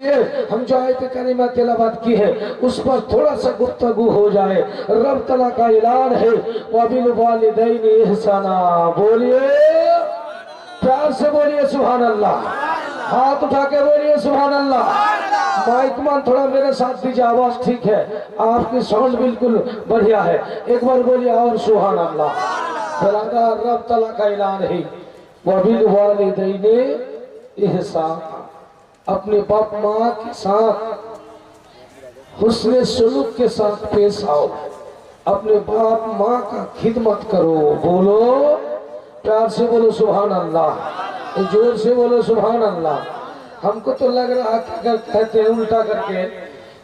करके हम जो आयत करीमा तिलावत की है उस पर थोड़ा सा गुफ्तगू हो जाए। रब तआला का ऐलान है वबिल वालिदैनि इहसाना। बोलिए, प्यार से बोलिए सुभान अल्लाह, हाथ उठा के बोलिए सुभान अल्लाह। माइक मान थोड़ा मेरे साथ दीजिए, आवाज ठीक है, आपकी साउंड बिल्कुल बढ़िया है। एक बार बोलिए और सुभान अल्लाह। रब तआला का ऐलान है वबिल वालिदैनि इहसाना। अपने बाप माँ के साथ हुस्न सलूक के साथ पेश आओ, अपने बाप माँ का खिदमत करो। बोलो, प्यार से बोलो सुभान अल्लाह, जोर से बोलो सुभान अल्लाह। हमको तो लग रहा है कि अगर कहते हैं उल्टा करके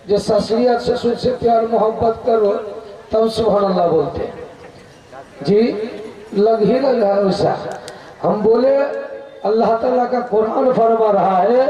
जो ससुरिया ससुर से प्यार मोहब्बत करो तब सुभान अल्लाह बोलते हैं जी, लग ही लग रहा है वैसा। हम बोले अल्लाह ताला का कुरान फरमा रहा है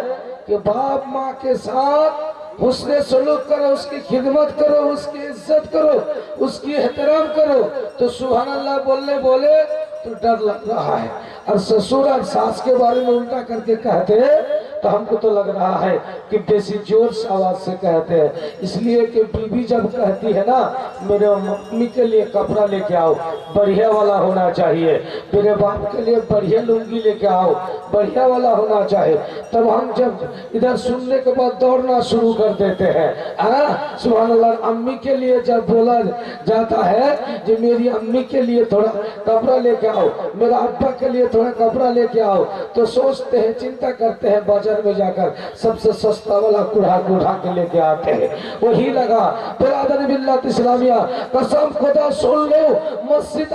कि बाप माँ के साथ हुस्ने सलूक करो, उसकी खिदमत करो, उसकी इज्जत करो, उसकी एहतराम करो। तो सुभान अल्लाह बोलने बोले तो डर लग रहा है, और ससुर और सास के बारे में उल्टा करके कहते हैं तो हमको तो लग रहा है कि बेसी जोर से आवाज से कहते हैं। इसलिए कि बीबी जब कहती है ना मेरे मम्मी के लिए कपड़ा लेके आओ, बढ़िया वाला होना चाहिए, मेरे बाप के लिए बढ़िया लुंगी लेके आओ, बढ़िया वाला होना चाहिए, तब हम जब इधर सुनने के बाद दौड़ना शुरू कर देते हैं। सुभान अल्लाह। अम्मी के लिए जब बोला जाता है कि मेरी अम्मी के लिए थोड़ा कपड़ा लेके आओ, मेरा अब्बा के लिए थोड़ा कपड़ा लेके आओ, तो सोचते हैं, चिंता करते हैं, बाजार में जाकर सबसे सस्ता वाला कुढ़ा उठा के लेके आते हैं। वही लगा बिरादर मिल्लत इस्लामिया, कसम खुदा सुन लो, मस्जिद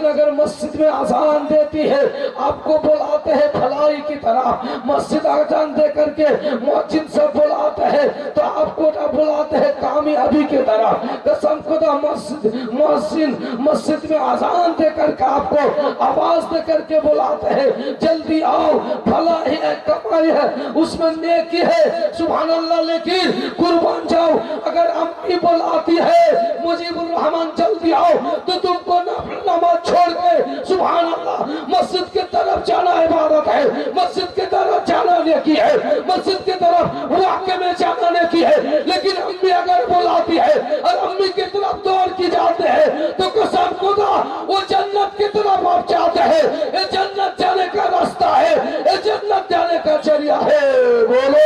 अगर मस्जिद में अजान देती है आपको बुलाते हैं भलाई की तरह, मस्जिद अजान दे करके मुअज्जिन सब बुलाते हैं तो आपको बुलाते हैं कामयाबी की तरह। कसम खुदा मुअज्जिन मस्जिद में अजान दे करके आपको आवाज दे करके बुलाते हैं, जल्दी आओ, भला है, कमाई है, उसमें नेकी है, सुभान अल्लाह। लेकिन कुर्बान जाओ, अगर अम्मी बुलाती है मुजीबुर रहमान जल्दी आओ, तो तुमको नमाज छोड़ के सुभान अल्लाह मस्जिद की तरफ जाना इबादत है, मस्जिद की तरफ जाना नेकी है, मस्जिद की तरफ वाक़े में जाना नेकी है। लेकिन अम्मी अगर बुलाती है और अम्मी की तरफ दौड़ की जाते हैं तो कसम खुदा वो जन्नत की तरफ आप जाते हैं। ये जन्नत जाने का रास्ता है, ये जन्नत जाने का जरिया है। बोलो,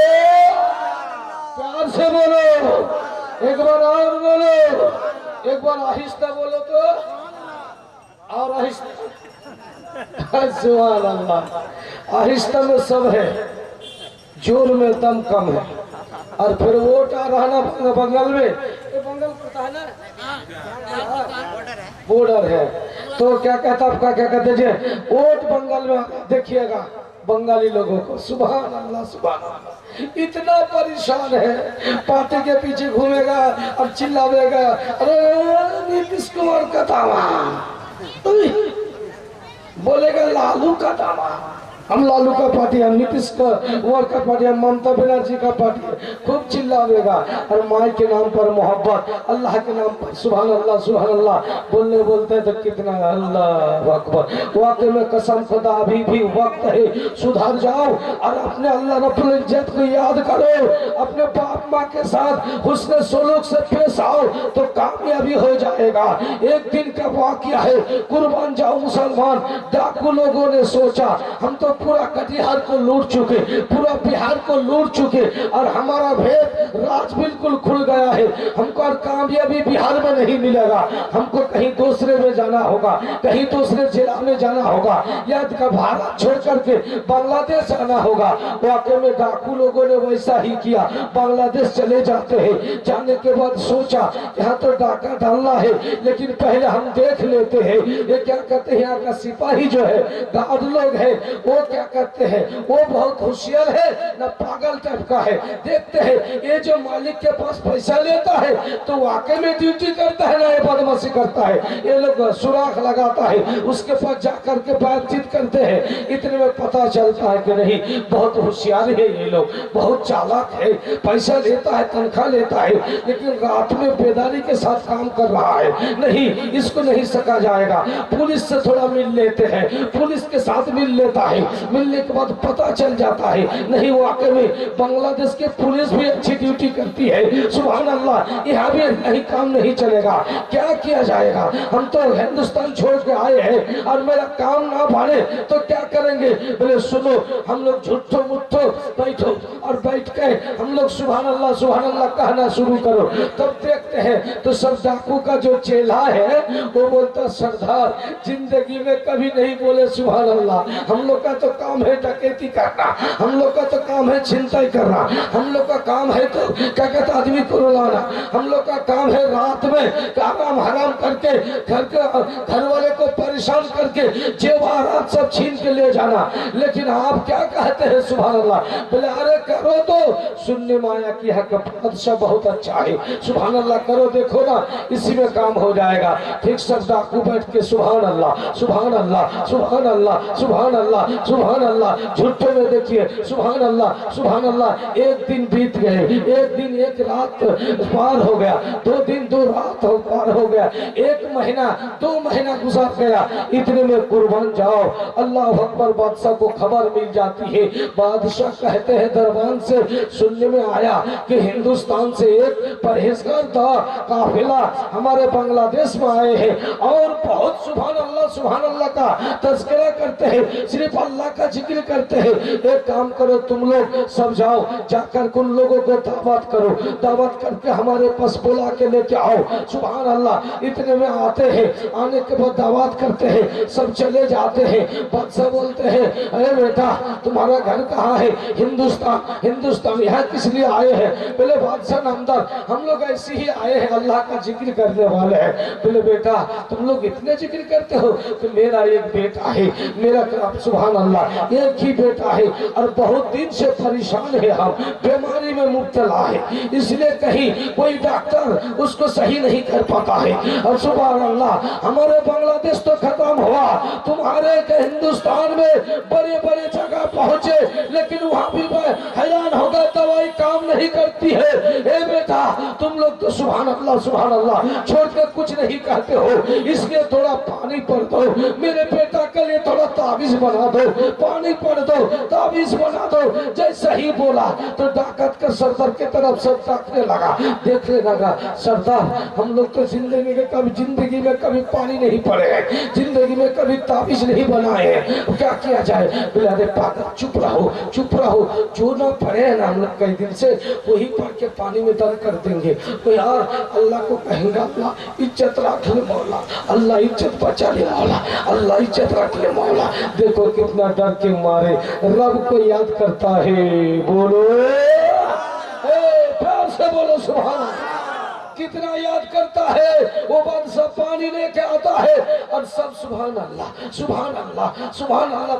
प्यार से बोलो, एक बार और बोलो, एक बार आहिस्ता बोलो तो और आहिस्ता। सुभान अल्लाह। आहिस्ता में सब है, जोर में दम कम है। और फिर वोट आ रहा ना बंगाल में, बंगाल पता है ना बॉर्डर है, तो क्या कहता आपका क्या कहते हैं वोट बंगाल में देखिएगा बंगाली लोगों को, सुभान अल्लाह सुभान अल्लाह, इतना परेशान है, पार्टी के पीछे घूमेगा और चिल्लावेगा, अरे नीतीश कुमार का दावा, बोलेगा लालू का दावा, हम लालू का पार्टी है, नीतीश कुमार का पार्टी है, ममता बनर्जी का पार्टी है, खूब चिल्लावेगा। और माई के नाम पर मोहब्बत, अल्लाह के नाम पर सुभान अल्लाह बोलने बोलते तो कितना अल्लाह अकबर। वाकई में कसम खुदा अभी भी वक्त है, सुधर जाओ और अपने अल्लाह रब्बुल इज्जत को याद करो, अपने बाप माँ के साथ हुस्न सलूक से पेश आओ तो कामयाबी हो जाएगा। एक दिन का वाकया है, कुर्बान जाओ मुसलमान, डाकू लोगों ने सोचा हम तो पूरा कटिहार को लूट चुके, पूरा बिहार को लूट चुके और हमारा भेद राज बिल्कुल खुल गया है, हमको और कामयाबी बिहार में नहीं मिलेगा, हमको कहीं दूसरे में जाना होगा, कहीं दूसरे जिला में जाना होगा, या का भारत छोड़ करके बांग्लादेश आना होगा। वाकई में डाकू लोगों ने वैसा ही किया, बांग्लादेश चले जाते हैं, जाने के बाद सोचा यहाँ तो डाका डालना है, लेकिन पहले हम देख लेते हैं ये क्या कहते हैं, यहाँ का सिपाही जो है गार्ड लोग है वो क्या करते हैं, वो बहुत होशियार है ना पागल टाइप का है, देखते हैं ये जो मालिक के पास पैसा लेता है तो वाकई में ड्यूटी करता है ना ये बदमाशी करता है, ये लोग सुराख लगाता है, उसके पास जाकर के बातचीत करते हैं, इतने में पता चलता है कि नहीं बहुत होशियार है ये लोग, बहुत चालाक है, पैसा लेता है, तनख्वाह लेता है, लेकिन रात में बेदारी के साथ काम कर रहा है, नहीं इसको नहीं सका जाएगा, पुलिस से थोड़ा मिल लेते हैं, पुलिस के साथ मिल लेता है, मिलने के बाद पता चल जाता है नहीं वाकई में बांग्लादेश के पुलिस भी अच्छी ड्यूटी करती है। सुभान अल्लाह, यहाँ भी नहीं काम नहीं चलेगा, क्या किया जाएगा? हम तो हिंदुस्तान छोड़ के आए हैं और मेरा काम ना बने तो क्या करेंगे? बोले सुनो, हम लोग झूठो मुठो बैठो और बैठ के हम लोग सुभान अल्लाह कहना शुरू करो। तब देखते हैं तो सब डाकू का जो चेला है वो बोलता सरदार जिंदगी में कभी नहीं बोले सुभान अल्लाह, हम लोग का तो काम है डकैती करना, हम लोग का तो काम है छिनताई करना, हम लोग का काम है तो क्या कहते आदमी को रुलाना, हम लोग का काम है रात में काम हराम करके घर वाले को परेशान करके जेवरात सब छीन के ले जाना। लेकिन आप क्या कहते हैं सुभान अल्लाह? बोले अरे करो तो सुनने में आया कि बादशाह बहुत अच्छा है, सुभान अल्लाह करो, देखो ना इसी में काम हो जाएगा। ठीक सब डाकू बैठ के सुभान अल्लाह सुभान अल्लाह सुभान अल्लाह सुभान अल्लाह सुभान अल्लाह झूठे में देखिए सुभान अल्लाह। एक दिन बीत गए, एक दिन एक रात पार हो गया, 2 दिन 2 रात पार हो गया, 1 महीना 2 महीना गुजर गया। इतने में कुर्बान जाओ, अल्लाह अकबर। बादशाह को खबर मिल जाती है, बादशाह कहते हैं दरबार से सुनने में आया कि हिंदुस्तान से एक परहेजगार काफिला हमारे बांग्लादेश में आए हैं और बहुत सुभान अल्लाह का तज़किरा करते हैं, सिर्फ अल्लाह का जिक्र करते हैं। एक काम करो तुम लोग सब जाओ, जाकर उन लोगों को दावत करो, दावत करके हमारे पास बुला के लेके आओ। सुभान अल्लाह। इतने में आते हैं, आने के बाद दावत करते हैं, सब चले जाते हैं। बादशाह बोलते हैं अरे बेटा तुम्हारा घर कहाँ है? हिंदुस्तान यहाँ किस लिए आए हैं? बोले बादशाह नामदार हम लोग ऐसे ही आए हैं, अल्लाह का जिक्र करने वाले हैं। बोले बेटा तुम लोग इतने जिक्र करते हो? तो मेरा एक बेटा है, मेरा सुभान अल्लाह एक ही बेटा है और बहुत दिन से परेशान है, हम बीमारी में मुब्तला है, इसलिए कहीं कोई डॉक्टर उसको सही नहीं कर पाता है। और सुभान अल्लाह हमारे बांग्लादेश तो खत्म हुआ, तुम्हारे हिंदुस्तान में बड़े बड़े जगह पहुंचे लेकिन वहाँ भी हैरान हो गए, दवाई काम नहीं करती है। ए बेटा तुम लोग तो सुभान अल्लाह छोड़ कर कुछ नहीं कहते हो, इसलिए थोड़ा पानी पड़ दो, मेरे बेटा के लिए थोड़ा ताबीज बना दो, पानी पड़ दो, ताबीज बना दो। जैसा ही बोला तो डाकत का सरदार की तरफ से ताकने लगा, देखने लगा। सरदार हम लोग तो जिंदगी में कभी पानी नहीं पड़े हैं, जिंदगी में कभी ताबीज नहीं बनाए हैं, क्या किया जाए? बोले अरे पागल चुप रहो, जो ना पड़े ना हम लोग कई दिन से वही पढ़ के पानी में दल कर देंगे। तो यार अल्लाह को कहेंगे अल्लाह इज्जत रख ले मौला, अल्लाह इज्जत बचा ले मौला, अल्लाह इज्जत रख ले मौला। देखो कितना डर के मारे रब को याद करता है। बोलो प्यार से बोलो सुभान अल्लाह। कितना याद करता है वो बादशाह, पानी लेके आता है और सब सुभान अल्लाह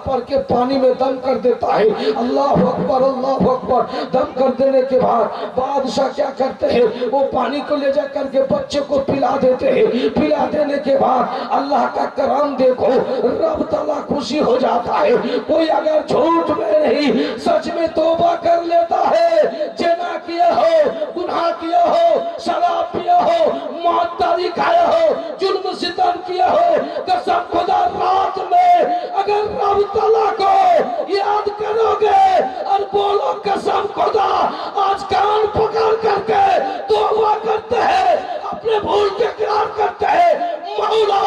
पढ़ के पानी में दम कर देता है। अल्लाह अकबर। दम कर देने के बाद बादशाह क्या करते हैं, वो पानी को ले जा करके बच्चे को पिला देते हैं। पिला देने के बाद अल्लाह का करम देखो, रब ताला खुशी हो जाता है। कोई अगर झूठ में नहीं सच में तौबा कर लेता है, जना किया हो, गुनाह किया हो, शराब पिया हो, मौतदारी खाया हो, जुल्म सितम किया हो, कसम खुदा रात में अगर रब ताला को याद करोगे और बोलो कसम खुदा आज कान पकड़ करके तौबा करते हैं, अपने भूल के इकरार करते हैं मौला,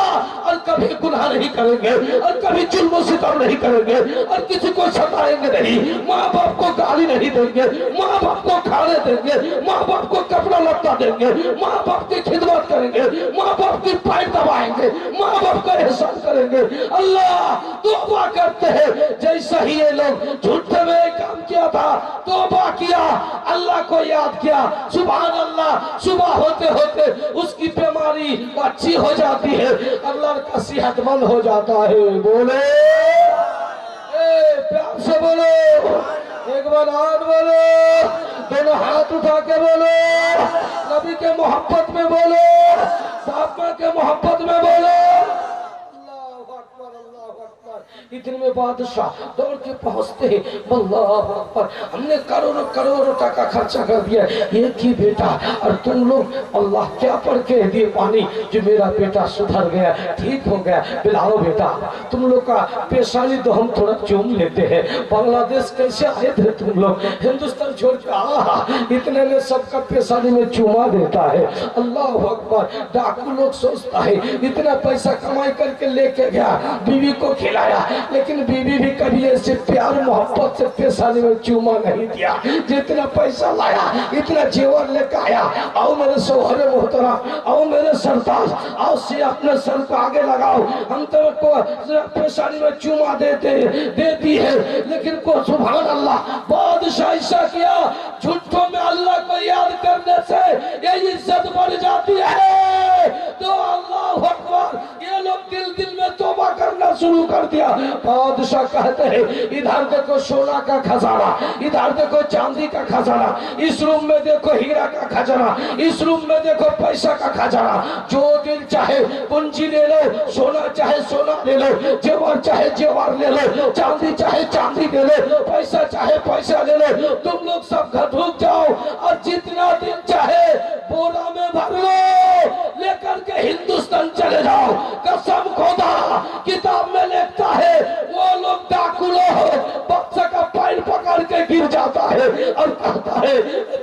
और कभी गुनाह नहीं करेंगे और कभी जुल्म सितम नहीं करेंगे और किसी को सताएंगे नहीं, माँ बाप को गाली नहीं देंगे, माँ बाप को खाने देंगे, माँ बाप को कपड़ा लत्ता देंगे, माँ बाप की खिदमत करेंगे, माँ बाप की पैर दबाएंगे, माँ बाप का एहसान करेंगे। अल्लाह तौबा करते हैं। जैसा ही ये लोग झूठे में काम किया था, तौबा किया, अल्लाह को याद किया, सुभान अल्लाह, सुबह होते होते उसकी बीमारी अच्छी हो जाती है, अल्लाह का सेहतमंद हो जाता है। बोले प्यार से बोलो, एक बार हाथ बोलो, दोनों हाथ उठा के बोलो, नबी के मोहब्बत में बोलो, बाप माँ के मोहब्बत में बोलो। अल्लाह अकबर, अल्लाह अकबर। इतने में बादशाह दौड़ के पहुंचते हैं, अल्लाह अकबर, हमने करोड़ों करोड़ों टका खर्चा कर दिया, एक ही बेटा, और तुम लोग अल्लाह क्या पढ़ के दिए पानी जो मेरा बेटा सुधर गया, ठीक हो गया, पिलाओ बेटा। तुम लोग का पेशानी तो हम थोड़ा चूम लेते हैं, बांग्लादेश कैसे आए थे तुम लोग, हिंदुस्तान छोड़ के इतने में सबका पेशानी में चूमा देता है। अल्लाह अकबर, डाकू लोग सोचता है इतना पैसा कमाई करके लेके गया, बीवी को खिलाया, लेकिन बीवी भी कभी ऐसे प्यार मोहब्बत से पेशानी में चूमा नहीं दिया। जितना पैसा लाया इतना जेवर लेकर आया, आओ मेरे सोहरे मोहतरा, आओ मेरे सरताज, आओ से अपने सर को आगे लगाओ, हम तो पेशानी में चूमा देती है, लेकिन को सुभान अल्लाह, बादशाह ऐसा किया, झूठों में अल्लाह को याद करने से ये इज्जत बढ़ जाती है। तो अल्लाह अकबर, ये लोग दिल दिल में तौबा करना शुरू कर दिया। बादशाह कहते हैं इधर देखो सोना का खजाना, इधर देखो चांदी का खजाना, इस रूम में देखो हीरा का खजाना, इस रूम में देखो पैसा का खजाना, जो दिल चाहे पूंजी ले लो, सोना चाहे सोना ले लो, जेवर चाहे जेवर ले लो, चांदी चाहे चांदी ले लो, पैसा चाहे पैसा ले लो, तुम लोग सब घर ढूक जाओ और जितना दिन चाहे बोरा में भर लो, लेकर के हिंदुस्तान चले जाओ। कसम खुदा, किताब में लिखता है वो लोग डाकू लोग बच्चा का पैर पकड़ के गिर जाता है और कहता है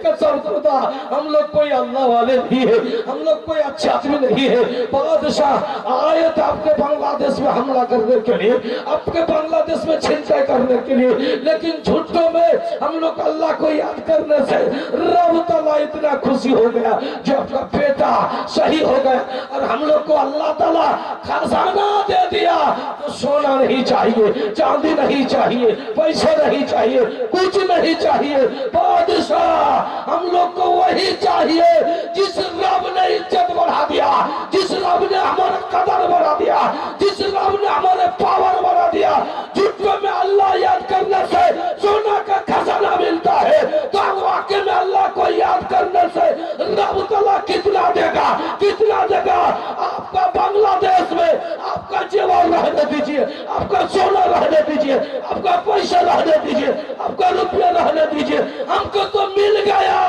कसम खुदा हम लोग कोई अल्लाह वाले नहीं है, हम लोग कोई अच्छे आदमी नहीं है। बादशाह आए थे आपके बांग्लादेश में हमला करने के लिए, आपके बांग्लादेश में छिनताई करने के लिए, लेकिन झूठों में हम लोग अल्लाह को याद करने से रब ताला इतना खुशी हो गया जो आपका बेटा सही हो गया, और हम लोग को अल्लाह ताला खजाना दे दिया। तो सोना नहीं चाहिए, चांदी नहीं चाहिए, पैसे नहीं चाहिए, कुछ नहीं चाहिए। बादशाह हम लोग को वही चाहिए जिस रब ने इज्जत बढ़ा दिया, जिस रब ने हमारा कदर बढ़ा दिया, जिस रब ने हमारे पावर बढ़ा दिया। झूठों में अल्लाह याद करने से सोना का खजाना मिलता है, तो वाकई में अल्लाह को याद करने से रब ताला कितना देगा, कितना देगा। आपका बांग्लादेश में आपका जेवर रहने दीजिए, आपका सोना रहने दीजिए, आपका पैसा रहने दीजिए, आपका रुपया रहने दीजिए, हमको तो मिल गया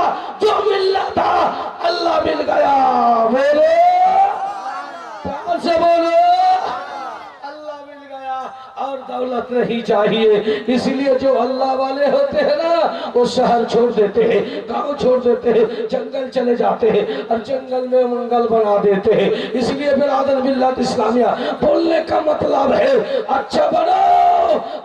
जो मिलना था, अल्लाह मिल गया। बोलो प्यार से बोलो, अल्लाह मिल गया और दौलत नहीं चाहिए। इसलिए जो अल्लाह वाले होते हैं ना, वो शहर छोड़ देते हैं, गांव छोड़ देते हैं, जंगल चले जाते हैं और जंगल में मंगल बना देते हैं। इसलिए बिरादर मिल्लत इस्लामिया बोलने का मतलब है अच्छा बनो।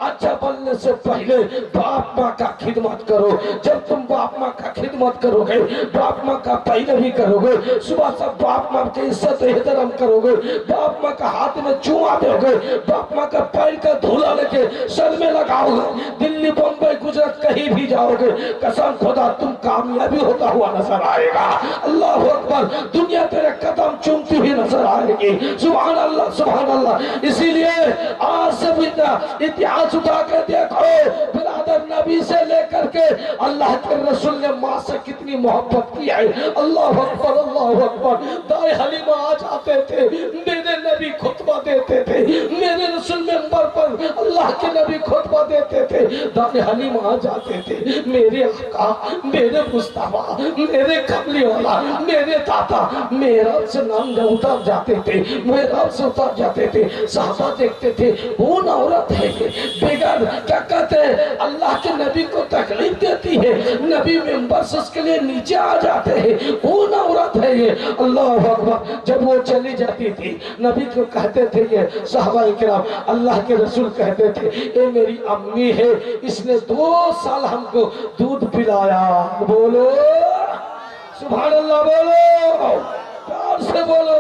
अच्छा बनने से पहले बाप माँ का खिदमत करो। जब तुम बाप माँ का खिदमत करोगे, बाप माँ का पैरवी करोगे, सुबह सब बाप माँ की इज्जत एहतराम करोगे, बाप माँ का हाथ में चूमा दोगे, बाप माँ का पैर का धूला लेके सर में लगाओगे, दिल्ली बम्बई गुजरात कहीं भी जाओगे, कसम खुदा तुम कामयाबी होता हुआ नजर आएगा। अल्लाह अकबर, दुनिया तेरे कदम चूमती हुई नजर आएगी। सुभान अल्लाह, सुभान अल्लाह। इसीलिए आज से इतिहास उठा के देखो, बिरादर नबी से लेकर के अल्लाह के रसूल ने माँ से कितनी मोहब्बत की है। अल्लाह अकबर, अल्लाह अकबर। दाई हलीमा आ जाते थे, मेरे नबी खुतबा देते थे, मेरे रसूल मेंबर पर अल्लाह के नबी खुतबा देते थे। दाई हलीमा आ जाते थे, मेरे आका, मेरे मुस्तफा, मेरे कमली वाला, मेरे दादा, मेरा से नाम उतर जाते थे, मेरा से उतर जाते थे। साहबा देखते थे, कौन औरत है बेगर, क्या कहते हैं, अल्लाह के नबी को तकलीफ देती है, नबी मेंबर से उसके लिए नीचे आ जाते हैं, कौन औरत है ये। अल्लाह अकबर। जब वो चली जाती थी, नबी को कहते थे ये साहबा इकराम, अल्लाह के रसूल कहते थे, ये मेरी अम्मी है, इसने 2 साल हमको दूध पिलाया। बोलो सुभान अल्लाह, बोलो प्यार से बोलो,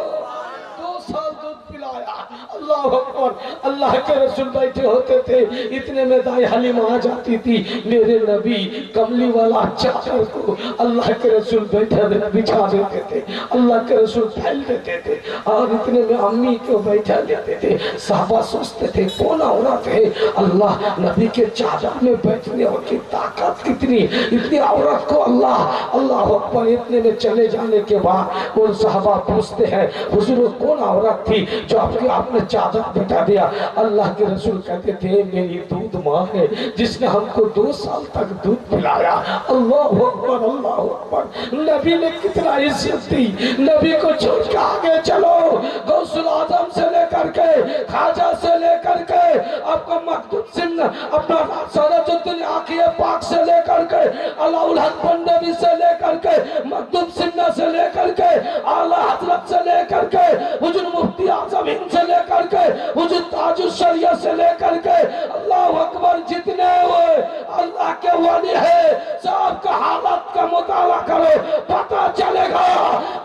2 साल दूध पिलाया। अल्लाह अकबर। अल्लाह के रसूल बैठे होते थे, इतने में दाई हलीमा आ जाती थी, मेरे नबी कमली वाला चादर को अल्लाह के रसूल बैठे बिछा देते थे, अल्लाह के रसूल फैल देते थे, और इतने में अम्मी को बैठा देते थे। साहबा सोचते थे कौन औरत है, अल्लाह नबी के चादर में बैठने की ताकत कितनी, इतनी औरत को अल्लाह। अल्लाह अकबर। इतने में चले जाने के बाद उन साहबा पूछते हैं, हुजूर कौन औरत थी जो आपने चादर बिठा दिया। अल्लाह के रसूल कहते थे मेरी दूध माँ है जिसने हमको 2 साल तक दूध पिलाया। अल्लाह अकबर, अल्लाह अकबर। नबी ने कितना इज्जत दी। नबी को छोड़ के आगे चलो, गौसुल आजम से लेकर के, खाजा से लेकर के, आपका मखदूम सिंह, अपना सराजुद्दीन आखिया पाक से लेकर के, अलाउल हक नबी से लेकर के, मखदूम सिंह से लेकर के, आला हजरत से लेकर के, हुजूर मुफ्ती आजम हिंद से लेकर के, हुजूर ताजुल शरिया से लेकर के, अल्लाह अकबर, जितने हुए अल्लाह के वली है सबका हालत का मुताला करो, पता चलेगा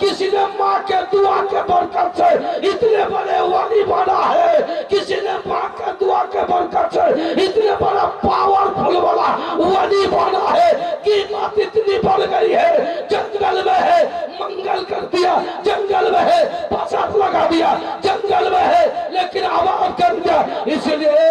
किसी ने माँ के दुआ के बरकत से इतने बड़े वली बना है, किसी ने माँ के दुआ के बरकत से इतने बड़ा पावरफुल वाला वली बना है। कीमत इतनी बढ़ गई है, जंगल में है मंगल कर दिया, जंगल में है फसाद लगा दिया, जंगल में है लेकिन आवाज कर दिया। इसलिए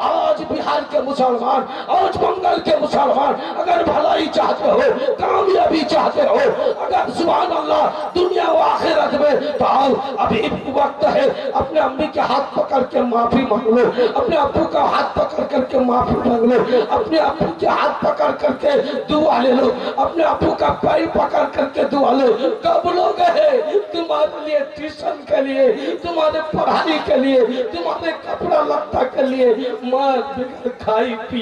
आज बिहार के मुसलमान, आज बंगाल के मुसलमान अगर भलाई चाहते हो, कामयाबी चाहते हो, अगर सुभान अल्लाह दुनिया व आखिरत में, तो आओ अभी वक्त है, अपने अम्मी के हाथ पकड़ के माफी मांग लो, अपने अब्बू का हाथ पकड़ करके माफी मांग लो, अपने अब्बू के हाथ पकड़ करके दुआ ले लो, अपने अब्बू का पैर पकड़ करके दुआ लो। कब लोग है तुम्हारे लिए ट्यूशन के लिए, तुम्हारे पढ़ाई के लिए, तुम्हारे कपड़ा लत्ता के लिए, माँ खाई पी,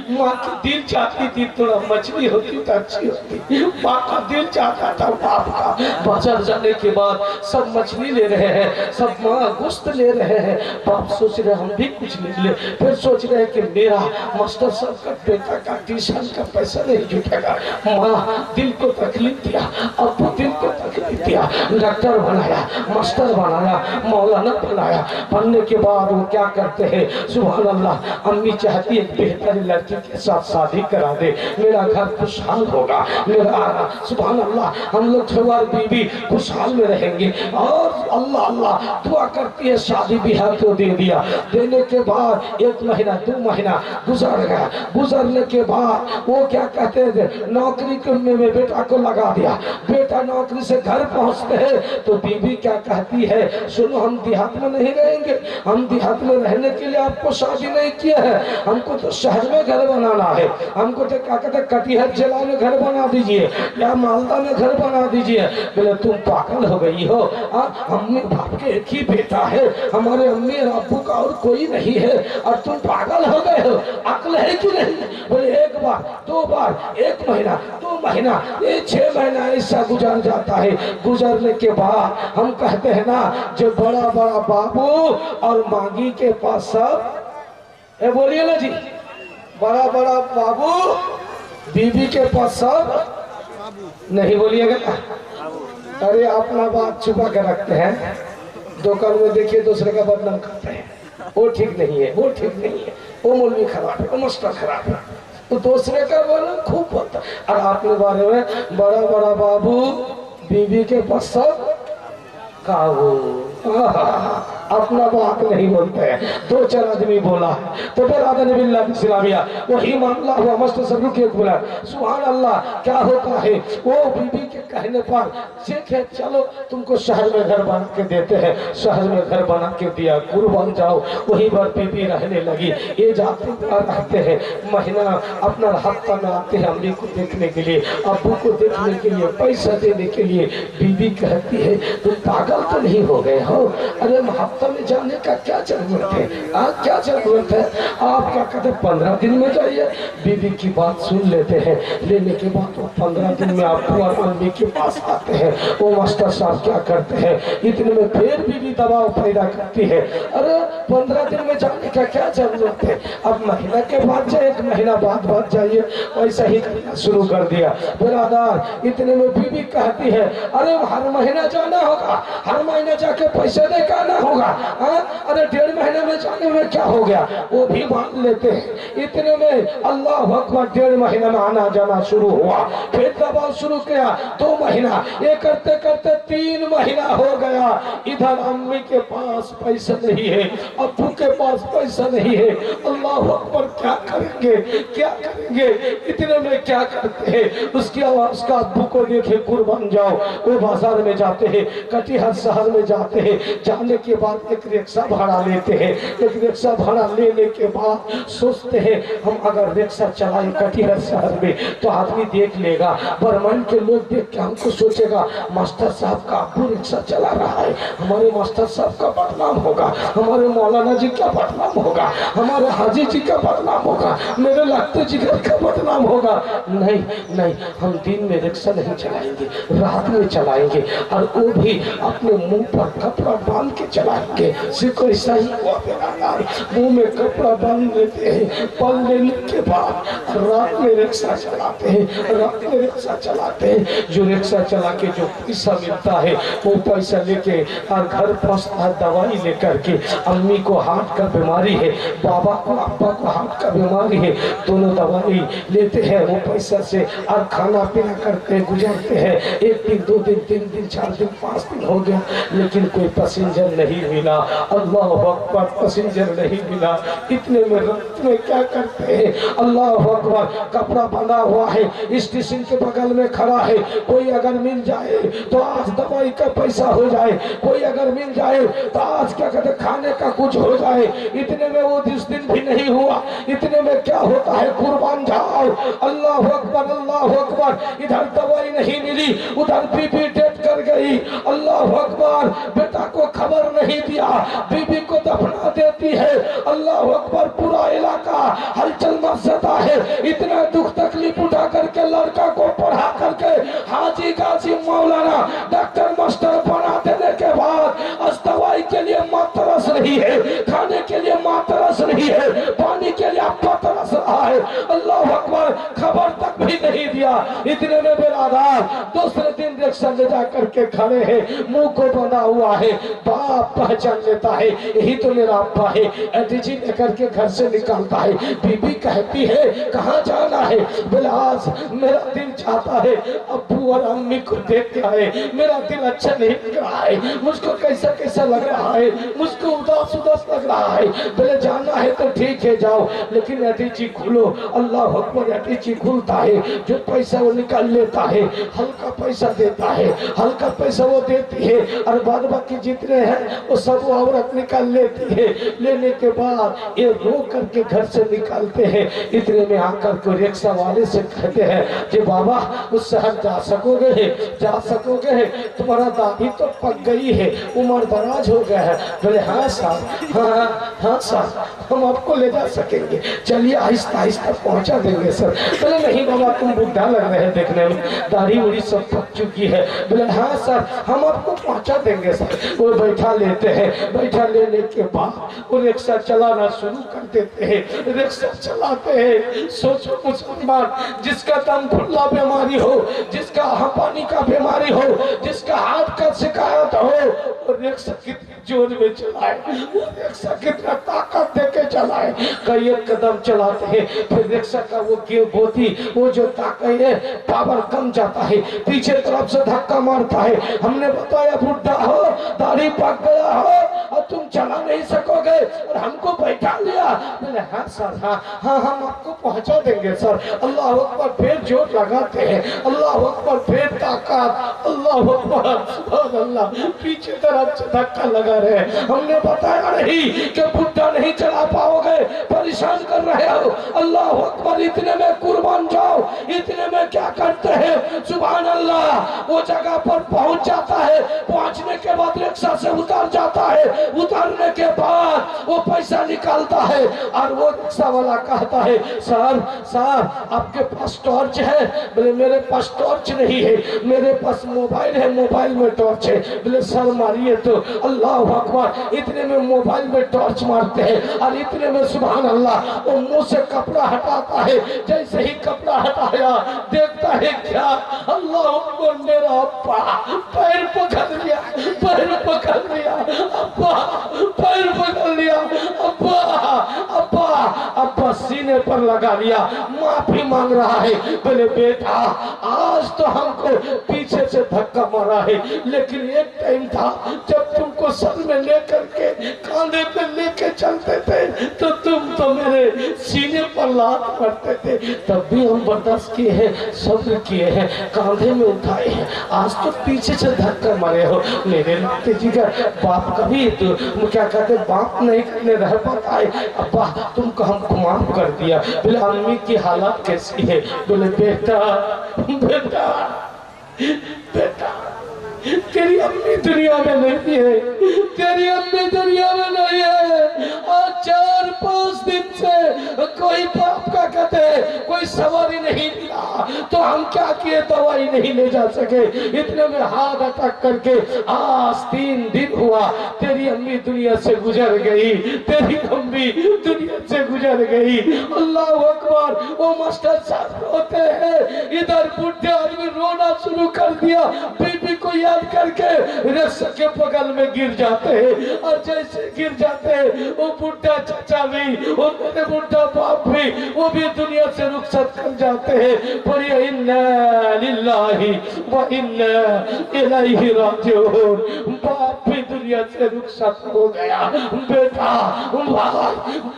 माँ की दिल चाहती थी थोड़ा मछली होती तो अच्छी होती, माँ का दिल चाहता था बाप का। बाजार जाने के बाद सब मछली ले रहे हैं, सब माँ गोश्त ले रहे हैं, बाप सोच रहे हम भी कुछ ले ले, फिर सोच रहे कि मेरा मास्टर साहब का बेटा का ट्यूशन का पैसा नहीं जुटेगा। माँ दिल को तकलीफ दिया, अब्बू दिल को तकलीफ दिया, डॉक्टर बनाया, मास्टर बनाया, मौलाना बनाया। बनने के बाद वो क्या करते हैं, सुभान अल्लाह, अम्मी चाहती है बेहतरीन लड़की के साथ शादी करा दे, मेरा घर खुशहाल होगा, मेरा सुभान अल्लाह हम लोग सवार बीवी खुशहाल में रहेंगे। और अल्लाह अल्लाह दुआ करती है, शादी ब्याह को दे दिया। देने के बाद 1 महीना 2 महीना गुजर गया। गुजरने के बाद वो क्या कहते थे, नौकरी में बेटा को लगा दिया। बेटा नौकरी से घर पहुंचते हैं तो बीवी क्या कहती है, सुनो हम देहात में नहीं रहेंगे, हम देहात में रहने के लिए आपको शादी नहीं किया है, हमको तो शहर में घर बनाना है, हमको तो क्या कहते कटिहार जिला में घर बना दीजिए या मालदा में घर बना दीजिए। बोले तुम पागल हो गई हो, अम्मी बाप के एक ही बेटा है, हमारे अम्मी और अब्बू का और कोई नहीं है, और तुम पागल हो गए हो, अक्ल है कि नहीं। बोले 1 बार 2 बार, 1 महीना 2 महीना, ये 6 महीना ऐसा गुजर जाता है। गुजरने के बाद हम कहते हैं ना, जो बड़ा बड़ा बाबू और मांगी के पास सब, बोलिए ना जी, बड़ा बड़ा बाबू बीबी के पास सब नहीं, बोलिएगा। अरे अपना बात छुपा कर रखते हैं, दुकान में देखिए दूसरे का बदनाम करते हैं, वो ठीक नहीं है, वो ठीक नहीं है, वो मौलवी खराब है, वो मास्टर खराब है, तो दूसरे का बोला खूब बोलता। और आपने बारे में बड़ा बड़ा बाबू बीवी के पास सब काबू, अपना बात नहीं बोलते हैं। 2-4 आदमी बोला तो फिर आदमी बिल्लाह वही मामला हुआ, मस्त सबरू के बोला सुभान अल्लाह। क्या होता है, वो बीबी के कहने पर ठीक है चलो तुमको शहर में घर बना के देते हैं, शहर में घर बना के दिया, कुर्बान जाओ। वही पर बीबी रहने लगी। ये जाते रहते हैं, महीना अपना हफ्ता में आते हैं अम्मी को देखने के लिए, अब्बू को देखने के लिए, पैसा देने के लिए। बीबी कहती है तुम पागल तो नहीं हो गए हो, अरे हफ्ता में जाने का क्या जरूरत है, क्या जरूरत है, आप क्या कहते 15 दिन में जाइए। बीबी की बात सुन लेते हैं, लेने के बाद वो 15 दिन में अब्बू और अम्मी के पास आते हैं। वो मास्टर साहब क्या करते हैं, इतने में फिर बीबी दबाव पैदा करती है, अरे 15 दिन में जाने का क्या जरूरत है, अब महीना के बाद जाए, 1 महीना बाद जाइए। वैसा ही करना शुरू कर दिया। बिरादर इतने में बीबी कहती है अरे हर महीना जाना होगा, हर महीने जाके पैसे दे के आना होगा, अरे 1.5 महीने में जाने में क्या हो गया, वो भी मान लेते हैं। इतने में अल्लाह अकबर 1.5 महीने में आना जाना शुरू हुआ। फिर दबाव शुरू किया 2 महीना, ये करते करते 3 महीना हो गया। इधर अम्मी के पास पैसा नहीं है, अब्बू के पास पैसा नहीं है। अल्लाह अकबर क्या करेंगे, क्या करेंगे। इतने में क्या करते हैं, उसकी आवाज उसका अब्बू को देखे कुर्बान जाओ। वो बाजार में जाते हैं, कटिहार शहर में जाते हैं। जाने के बाद बाद एक रिक्शा भाड़ा लेते हैं। एक रिक्शा भाड़ा लेने के बाद सोचते हैं हम अगर रिक्शा चलाए कटिहार शहर में तो आदमी देख लेगा, बरमान के लोग देख के हमको सोचेगा मास्टर साहब का अब्बू रिक्शा चला रहा है, हमारे मास्टर साहब का बदनाम होगा, हमारे मौलाना जी का बदनाम होगा, हमारे हाजी जी का बदनाम होगा, मेरे लगते जिगर का बदनाम होगा। नहीं नहीं, हम दिन में रिक्शा नहीं चलाएंगे, रात में चलाएंगे, और वो भी अपने मुंह पर कपड़ा बांध के चलाएंगे। सिर्फ ऐसा ही हुआ मुंह में कपड़ा बांध लेते हैं, बांध लेने के बाद रात में रिक्शा चलाते हैं। रात में रिक्शा चलाते हैं, जो रिक्शा चला के जो पैसा मिलता है वो पैसा लेके और घर पहुंचता है दवाई लेकर के। अम्मी को हार्ट का बीमारी है, बाबा को अब्बा को हार्ट का बीमारी है, दोनों दवाई लेते हैं वो पैसा से, और खाना पीना करते हैं, गुजरते हैं। एक दिन, 2 दिन, 3 दिन, 4 दिन, 5 दिन हो गया, लेकिन कोई पैसेंजर नहीं मिला। अल्लाह अकबर, पैसेंजर नहीं मिला। इतने में रात में क्या करते हैं, अल्लाह अकबर, कपड़ा बंधा हुआ है, स्टेशन के बगल में खड़ा है, कोई अगर मिल जाए तो आज दवाई का पैसा हो जाए, कोई अगर मिल जाए तो आज क्या कहते खाने का कुछ हो जाए। इतने में वो 10 दिन भी नहीं हुआ, इतने में क्या होता है, कुर्बान जाओ। अल्लाह अकबर, अल्लाह अकबर, इधर दवाई नहीं मिली, उधर बीबी डेथ कर गई। अल्लाह अकबर, बेटा को खबर नहीं दिया, बीबी को दफना देती है। अल्लाह अकबर, पूरा इलाका हलचल मच जाता है। इतना दुख तकलीफ उठा करके लड़का को पढ़ा करके हाजी गाजी मौलाना डॉक्टर मास्टर बना देने के बाद आज दवाई के लिए माँ तरस रही है, खाने के लिए माँ तरस रही है, पानी के लिए अब्बा तरस रहा है। अल्लाह अकबर, खबर तक भी नहीं दिया। इतने में बेरादार दूसरे दिन रिक्शा ले जा करके खड़े हैं, मुंह को बंधा हुआ है। बाप पहचान लेता है यही तो मेरा अब्बा है, एटीजी लेकर के घर से निकालता है। बीबी कहती है कहाँ जाना है, बोले आज मेरा दिल चाहता है अब्बू और अम्मी को देख के आए, मेरा दिल अच्छा नहीं लग रहा है, मुझको कैसा कैसा लग रहा है, मुझको उदास उदास लग रहा है। बोले जाना है तो ठीक है जाओ, लेकिन एटीजी खुलो। अल्लाह अकबर, एटीजी खुलता है, जो पैसा वो निकाल लेता है, हल्का पैसा देता है, हल्का पैसा वो देती है, और बाद बाकी जितने हैं वो सब वो औरत निकाल लेती है। लेने के बाद ये रो करके घर से निकालते हैं। इतने में आकर के रिक्शा वाले से कहते हैं कि बाबा उस शहर जा सकोगे है, जा सकोगे है, तुम्हारा दाढ़ी तो पक गई है, उम्र दराज हो गया है। बोले हाँ साहब, हाँ हाँ साहब, हम आपको ले जा सकेंगे, चलिए आहिस्ता आहिस्ता पहुंचा देंगे सर। बोले नहीं बाबा, तुम बुढ़ा लग रहे हैं देखने में, दाढ़ी उड़ी सब पक चुकी है। बोले हाँ सर, हम आपको पहुंचा देंगे सर। वो बैठा लेते हैं, बैठा लेने के बाद वो रिक्शा चलाना शुरू कर देते हैं। रिक्शा चलाते हैं, सोचो मुसलमान जिसका दम खुला बीमारी हो, जिसका पानी का बीमारी हो, जिसका हाथ का शिकायत हो, वो रिक्शा कितनी जोर में चलाए, वो रिक्शा कितना ताकत देके चलाए। कई एक कदम चलाते हैं, फिर रिक्शा का वो बोती, वो जो ताकत है पावर कम जाता है, पीछे तरफ से धक्का मारता है। हमने बताया बुढ़ा हो, दाढ़ी पक गया हो और तुम चला नहीं सकोगे और हमको बैठा लिया। मैंने हाँ सर, हाँ हाँ हम आपको पहुंचा देंगे सर। अल्लाह अकबर, फिर जोर लगाते हैं, अल्लाह अकबर, फिर ताकत, अल्लाह अकबर, अल्लाह, पीछे तरफ से धक्का लगा रहे। हमने बताया नहीं कि बुढ़ा नहीं चला पाओगे, परेशान कर रहे हो। अल्लाह अकबर, इतने में कुर्बान जाओ। इतने में क्या करते हैं, सुभान अल्लाह, वो जगह पर पहुंच जाता है। पहुंचने के बाद रिक्शा से उतर जाता है, उतरने के बाद वो पैसा निकालता है और वो रिक्शा वाला कहता है सर सर आपके पास टॉर्च है? बोले मेरे पास टॉर्च नहीं है, मेरे पास मोबाइल है, मोबाइल में टॉर्च है। बोले सर मारिए तो। अल्लाह अकबर, इतने में मोबाइल में टॉर्च मारते हैं और इतने में सुभान अल्लाह वो मुंह से कपड़ा हटाता है। जैसे ही कपड़ा हटाया देखता है क्या, अल्लाह अकबर, मेरा अब्बा पैर पकड़ लिया, पैर पकड़ लिया, अब्बा पैर पकड़ लिया, अब्बा अब्बा अब्बा सीने सीने पर लगा लिया, माफी मांग रहा है। बोले बेटा आज तो हमको पीछे से धक्का मारा है, लेकिन एक टाइम था जब तुमको सर में लेकर के कांधे पे लेके चलते थे तो तुम तो मेरे सीने पर लात पड़ते थे, तब भी हम बर्दाश्त किए हैं, सब्र किए हैं, कांधे में उठाए हैं। आज तो पीछे से धक्का मारे हो। मेरे नाते जिगर बाप कभी तो क्या कहते बाप नहीं करने रह पाता है। अब्बा तुमको हमको माफ कर दिया। बोले अम्मी की हालत कैसी है? बोले बेटा बेटा बेटा तेरी अम्मी दुनिया में नहीं है, तेरी अम्मी दुनिया में नहीं है। और 4-5 दिन से कोई बाप का कहते कोई सवारी नहीं मिला, तो हम क्या किए, दवाई नहीं ले जा सके। इतने में हार्ट अटैक करके आज 3 दिन हुआ, तेरी अम्मी दुनिया से गुजर गई, तेरी अम्मी दुनिया से गुजर गई। अल्लाह अकबर। वो मास्टर साहब रोते हैं, इधर बुढ़े आदमी रोना शुरू कर दिया, बीबी को याद करके रस्से के बगल में गिर जाते हैं। और जैसे गिर जाते हैं वो बुढ़ा चाचा भी, वो मेरे बुढ़ा बाप भी, वो भी दुनिया से रुखसत कर जाते हैं। पर इन्ना लिल्लाहि व इन्ना इलैहि राजिऊन। बाप भी दुनिया से रुखसत हो गया। बेटा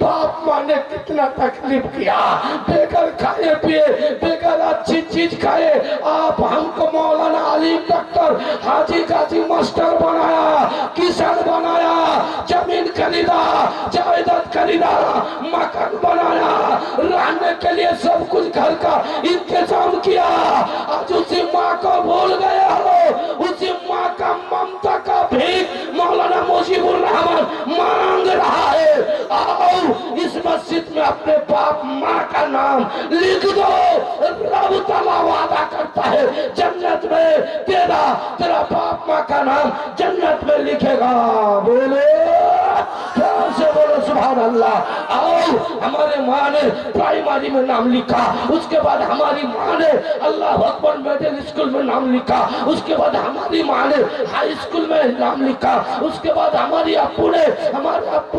बाप माँ ने कितना तकलीफ किया, बेकार खाए पिए, बेकार अच्छी चीज खाए। आप हमको मौलाना अली डॉक्टर हाजी गाजी मास्टर बनाया, किसान बनाया, जमीन खरीदा, जायदाद खरीदा, मकान बनाया, रहने के लिए सब कुछ घर का इंतजाम किया। आज उसी माँ को भूल गया हो, उसी माँ का ममता का भीख मौलाना मुजीबुर रहमान मांग रहा है। आओ इस मस्जिद में अपने बाप माँ का नाम लिख दो। रब ताला वादा करता है जन्नत में तेरा बाप माँ का नाम जन्नत में लिखेगा। बोले प्यार से बोलो सुभान अल्लाह। आओ हमारे माँ ने प्राइमरी में नाम लिखा, उसके बाद हमारी माँ ने अल्लाह अकबर मिडिल स्कूल में नाम लिखा, उसके बाद हमारी माँ ने हाई स्कूल में नाम लिखा, उसके बाद हमारे अप्पू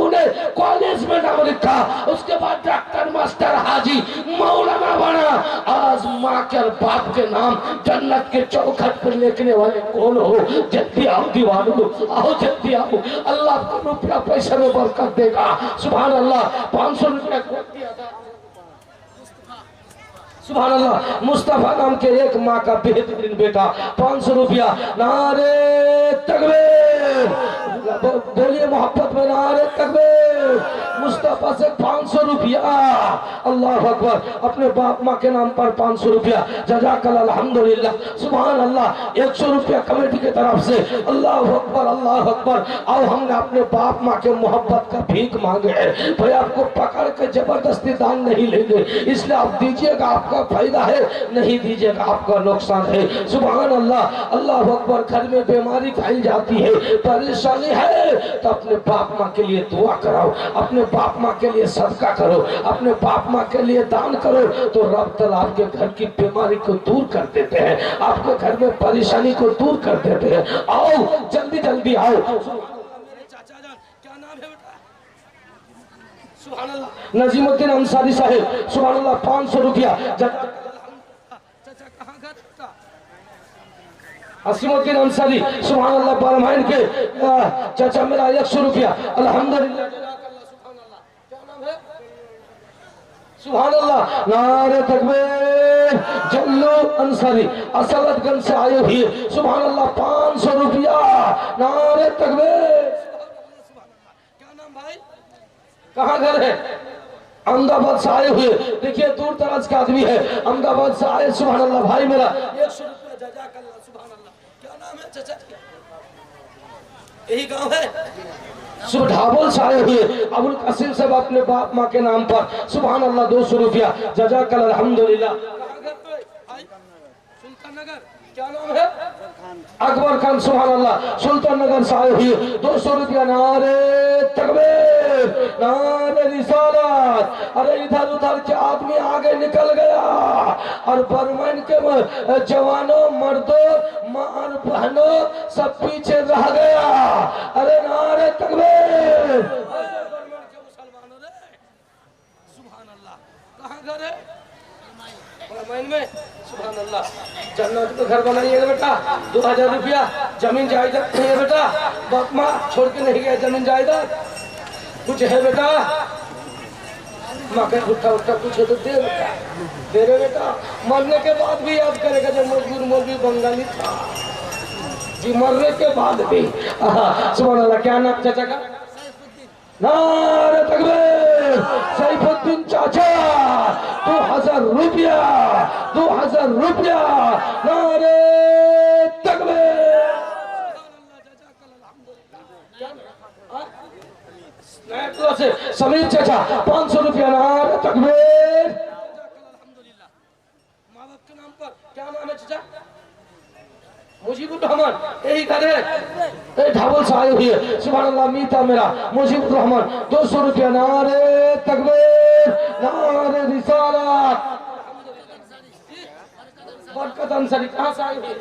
ने कॉलेज में नाम लिखा, उसके बाद डॉक्टर मास्टर हाजी मौलाना बना। आज माँ के और बाप के नाम जन्नत के चौखट पर लिखने वाले कौन हो? जल्दी आओ दीवानों, आओ जल्दी आओ। अल्लाह को रुपया पैसा में बरकत देगा। सुभान अल्लाह। 500 रुपया दिया था, सुभान अल्लाह। मुस्तफा नाम के एक माँ का बेहतरीन बेटा 500 रुपया। नारे तकबीर, बोलिए मोहब्बत में नारे तकबीर। मुस्तफा से 500 रुपया। अल्लाह अकबर। अपने बाप माँ के नाम पर 500 रुपया। जज़ाकल्लाह अल्हम्दुलिल्लाह। सुभान अल्लाह। 100 रुपया कमेटी की तरफ से। अल्लाह अकबर अल्लाह अकबर। आओ हमने अपने बाप माँ के मोहब्बत का भीख मांगे है भाई, आपको पकड़ के जबरदस्ती दान नहीं लेंगे, इसलिए आप दीजिएगा, आपका फायदा है, नहीं दीजिएगा आपका नुकसान है। सुभान अल्लाह। अल्लाह अकबर। घर में बीमारी फैल जाती है, परेशानी है, तो अपने बाप माँ के लिए दुआ कराओ, अपने बाप माँ के लिए सदका करो, अपने बाप माँ के लिए दान करो, तो रब तआला आपके घर की बीमारी को दूर कर देते हैं, आपके घर में परेशानी को दूर कर देते हैं। आओ जल्दी जल्दी आओ। चाचा जान क्या नाम है बेटा? सुभान अल्लाह। नजीमुद्दीन अंसारी साहब। सुभान अल्लाह। 500 रुपया। चाचा कहाँ घर था? असीमुद्दीन अंसारी। सुभान अल्लाह। बरमाइन के चाचा मेरा 100 रुपया। अल्हम्दुलिल्लाह। सुभान अल्लाह। नारे तकबीर। जल्लू अंसारी असलतगंज से आए हुए। सुभान अल्लाह। 500 रुपया। नारे तकबीर। क्या नाम भाई? कहाँ घर है? अहमदाबाद से आए हुए। देखिए दूर दराज का आदमी है, अहमदाबाद से आए। सुभान अल्लाह। भाई मेरा 100 रुपया। जज़ाकल्लाह। सुभान अल्लाह। क्या नाम है चाचा? यही गांव है? ढाबोल से आए हुए अबुल कासिम साहब अपने बाप माँ के नाम पर। सुभान अल्लाह। 200 रुपया। जज़ाकल्लाह अल्हम्दुलिल्लाह। सुल्तान नगर। क्या नाम है? अकबर खान। सुभान अल्लाह। सुल्तान नगर से आए हुए 200 रुपया। नारे तकबीर, नारे रिसालत। अरे इधर उधर के आदमी आगे निकल गया और बरमैन के जवानों, मर्दों, माँ और बहनों सब पीछे रह गया। अरे नारे तकबीर। में सुभान अल्लाह। जन्नत में घर बनाइएगा बेटा, 2000 रुपया जमीन जायदाद नहीं है बेटा, बाप माँ छोड़ के नहीं गया जमीन जायदाद, कुछ है बेटा, माँ का उठा उठा कुछ है तो दे बेटा, दे रहे बेटा। मरने के बाद भी याद करेगा जब मजबूर मौलवी बंगाली था जी, मरने के बाद भी। सुभान अल्लाह। क्या नाम चाचा का? नारे तकबीर। सैफुद्दीन चाचा 2000 रुपया, 2000 रुपया। नारे तकबीर। समीर चाचा 500 रुपया। नारे तकबीर। माँ बाप के नाम पर क्या नाम है चाचा? मुजीबुर रहमान, यही घर है, ढाबल से आई हुई है। सुभान अल्लाह। मीता मेरा मुजीबुर रहमान 200 रुपया। नारे तकबीर, नारे रिसालत। बरकत अंसारी कहाँ से आई हुई है?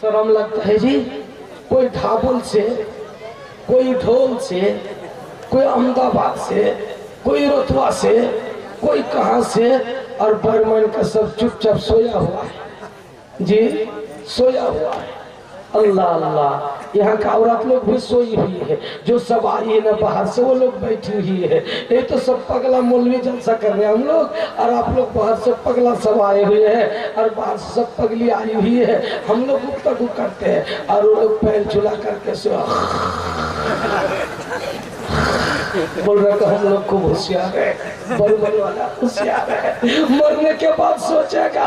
शर्म लगता है जी, कोई ढाबल से, कोई ढोल से, कोई अहमदाबाद से, कोई रोतवा से, कोई कहाँ से, और बर्मन का सब चुपचाप सोया हुआ है जी, सोया हुआ है। अल्लाह अल्लाह। यहाँ का औरत लोग भी सोई हुई है, जो सब आई है ना बाहर से वो लोग बैठी हुई है। ये तो सब पगला मौलवी जलसा कर रहे हैं हम लोग, और आप लोग बाहर से पगला सब आए हुए हैं, और बाहर से सब पगली आई हुई है। हम लोग गुप्ता गुप करते हैं और वो लोग पैर झुला करके सो बोल रहे कि हम लोग खूब होशियार है, बलबल वाला होशियार है। मरने के बाद सोचेगा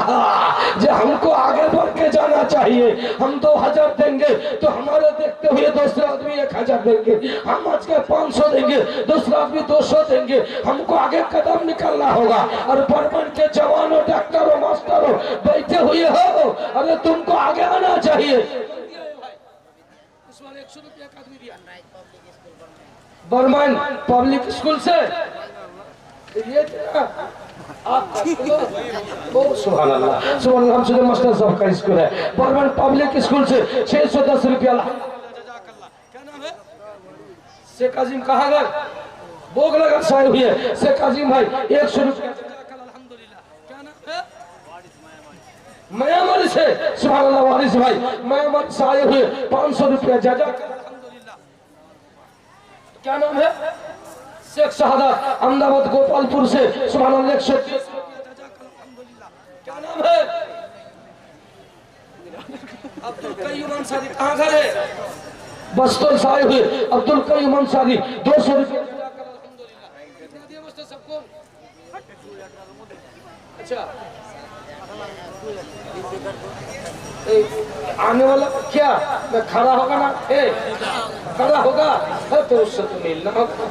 जो हमको आगे बढ़ के जाना चाहिए, हम 2000 देंगे तो हमारे देखते हुए दूसरा आदमी 1000 देंगे, हम आज के 500 देंगे, दूसरा आदमी 200 देंगे। हमको आगे कदम निकालना होगा। और बर्मन के जवानों, डॉक्टरों, मास्टरों बैठे हुए हो, अरे तुमको आगे आना चाहिए। 100 रुपया का आदमी दिया बर्मन पब्लिक स्कूल से ये आप सुभान अल्लाह। सुभान अल्लाह। हम मास्टर साहब का स्कूल है, बर्मन पब्लिक स्कूल से 610 रुपया। क्या नाम है? शेख अजीम। कहाँ घर? भोग लगा साई हुई है शेख अजीम भाई 100 रुपया। क्या नाम है? म्यांमार से सुभान अल्लाह वारिस भाई म्यांमार से आए हुए 500 रुपया। क्या नाम है? शेख शहादत अहमदाबाद गोपालपुर से सुभान अल्लाह 130। क्या नाम है? अब्दुल कयूम अंसारी। कहाँ घर है? बस्तौल से आए हुए अब्दुल कयूम अंसारी 200 रुपया। सबको अच्छा आने वाला क्या मैं खड़ा होगा ना, खड़ा होगा तो उससे तो मिलना होगा।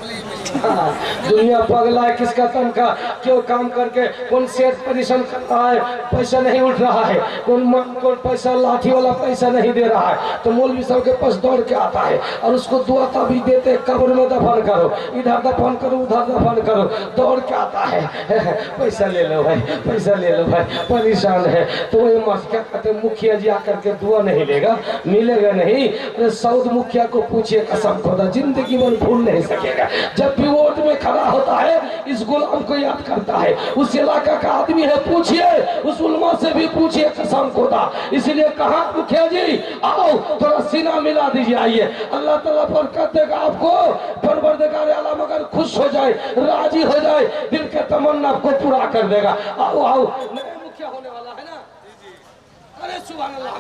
दुनिया पगला है, किसका तनखा क्यों काम करके कौन सेठ परेशान करता है, पैसा नहीं उठ रहा है, कौन पैसा लाठी वाला पैसा नहीं दे रहा है, तो मौलवी साहब के पास दौड़ के आता है और उसको दुआ भी देते, कब्र में दफन करो, इधर दफन करो, उधर दफन करो, दौड़ के आता है पैसा ले लो भाई, पैसा ले लो भाई, परेशान है। तो वही क्या कहते मुखिया जी आकर के दुआ नहीं लेगा, मिलेगा नहीं। अरे सऊद मुखिया को पूछिए, कसम खुदा जिंदगी भर भूल नहीं सकेगा। जब भी वोट में खड़ा होता है इस गुलाम को याद करता है, उस इलाका का आदमी है, पूछिए उस उलमा से भी पूछिए, कसम खुदा। इसलिए कहा मुखिया जी आओ थोड़ा सीना मिला दीजिए, आइए अल्लाह ताला बरकत देगा आपको, परवरदिगार आलम अगर खुश हो जाए, राजी हो जाए, दिल के तमन्ना आपको पूरा कर देगा। आओ आओ, नया मुखिया होने वाला है ना। अरे सुभान अल्लाह।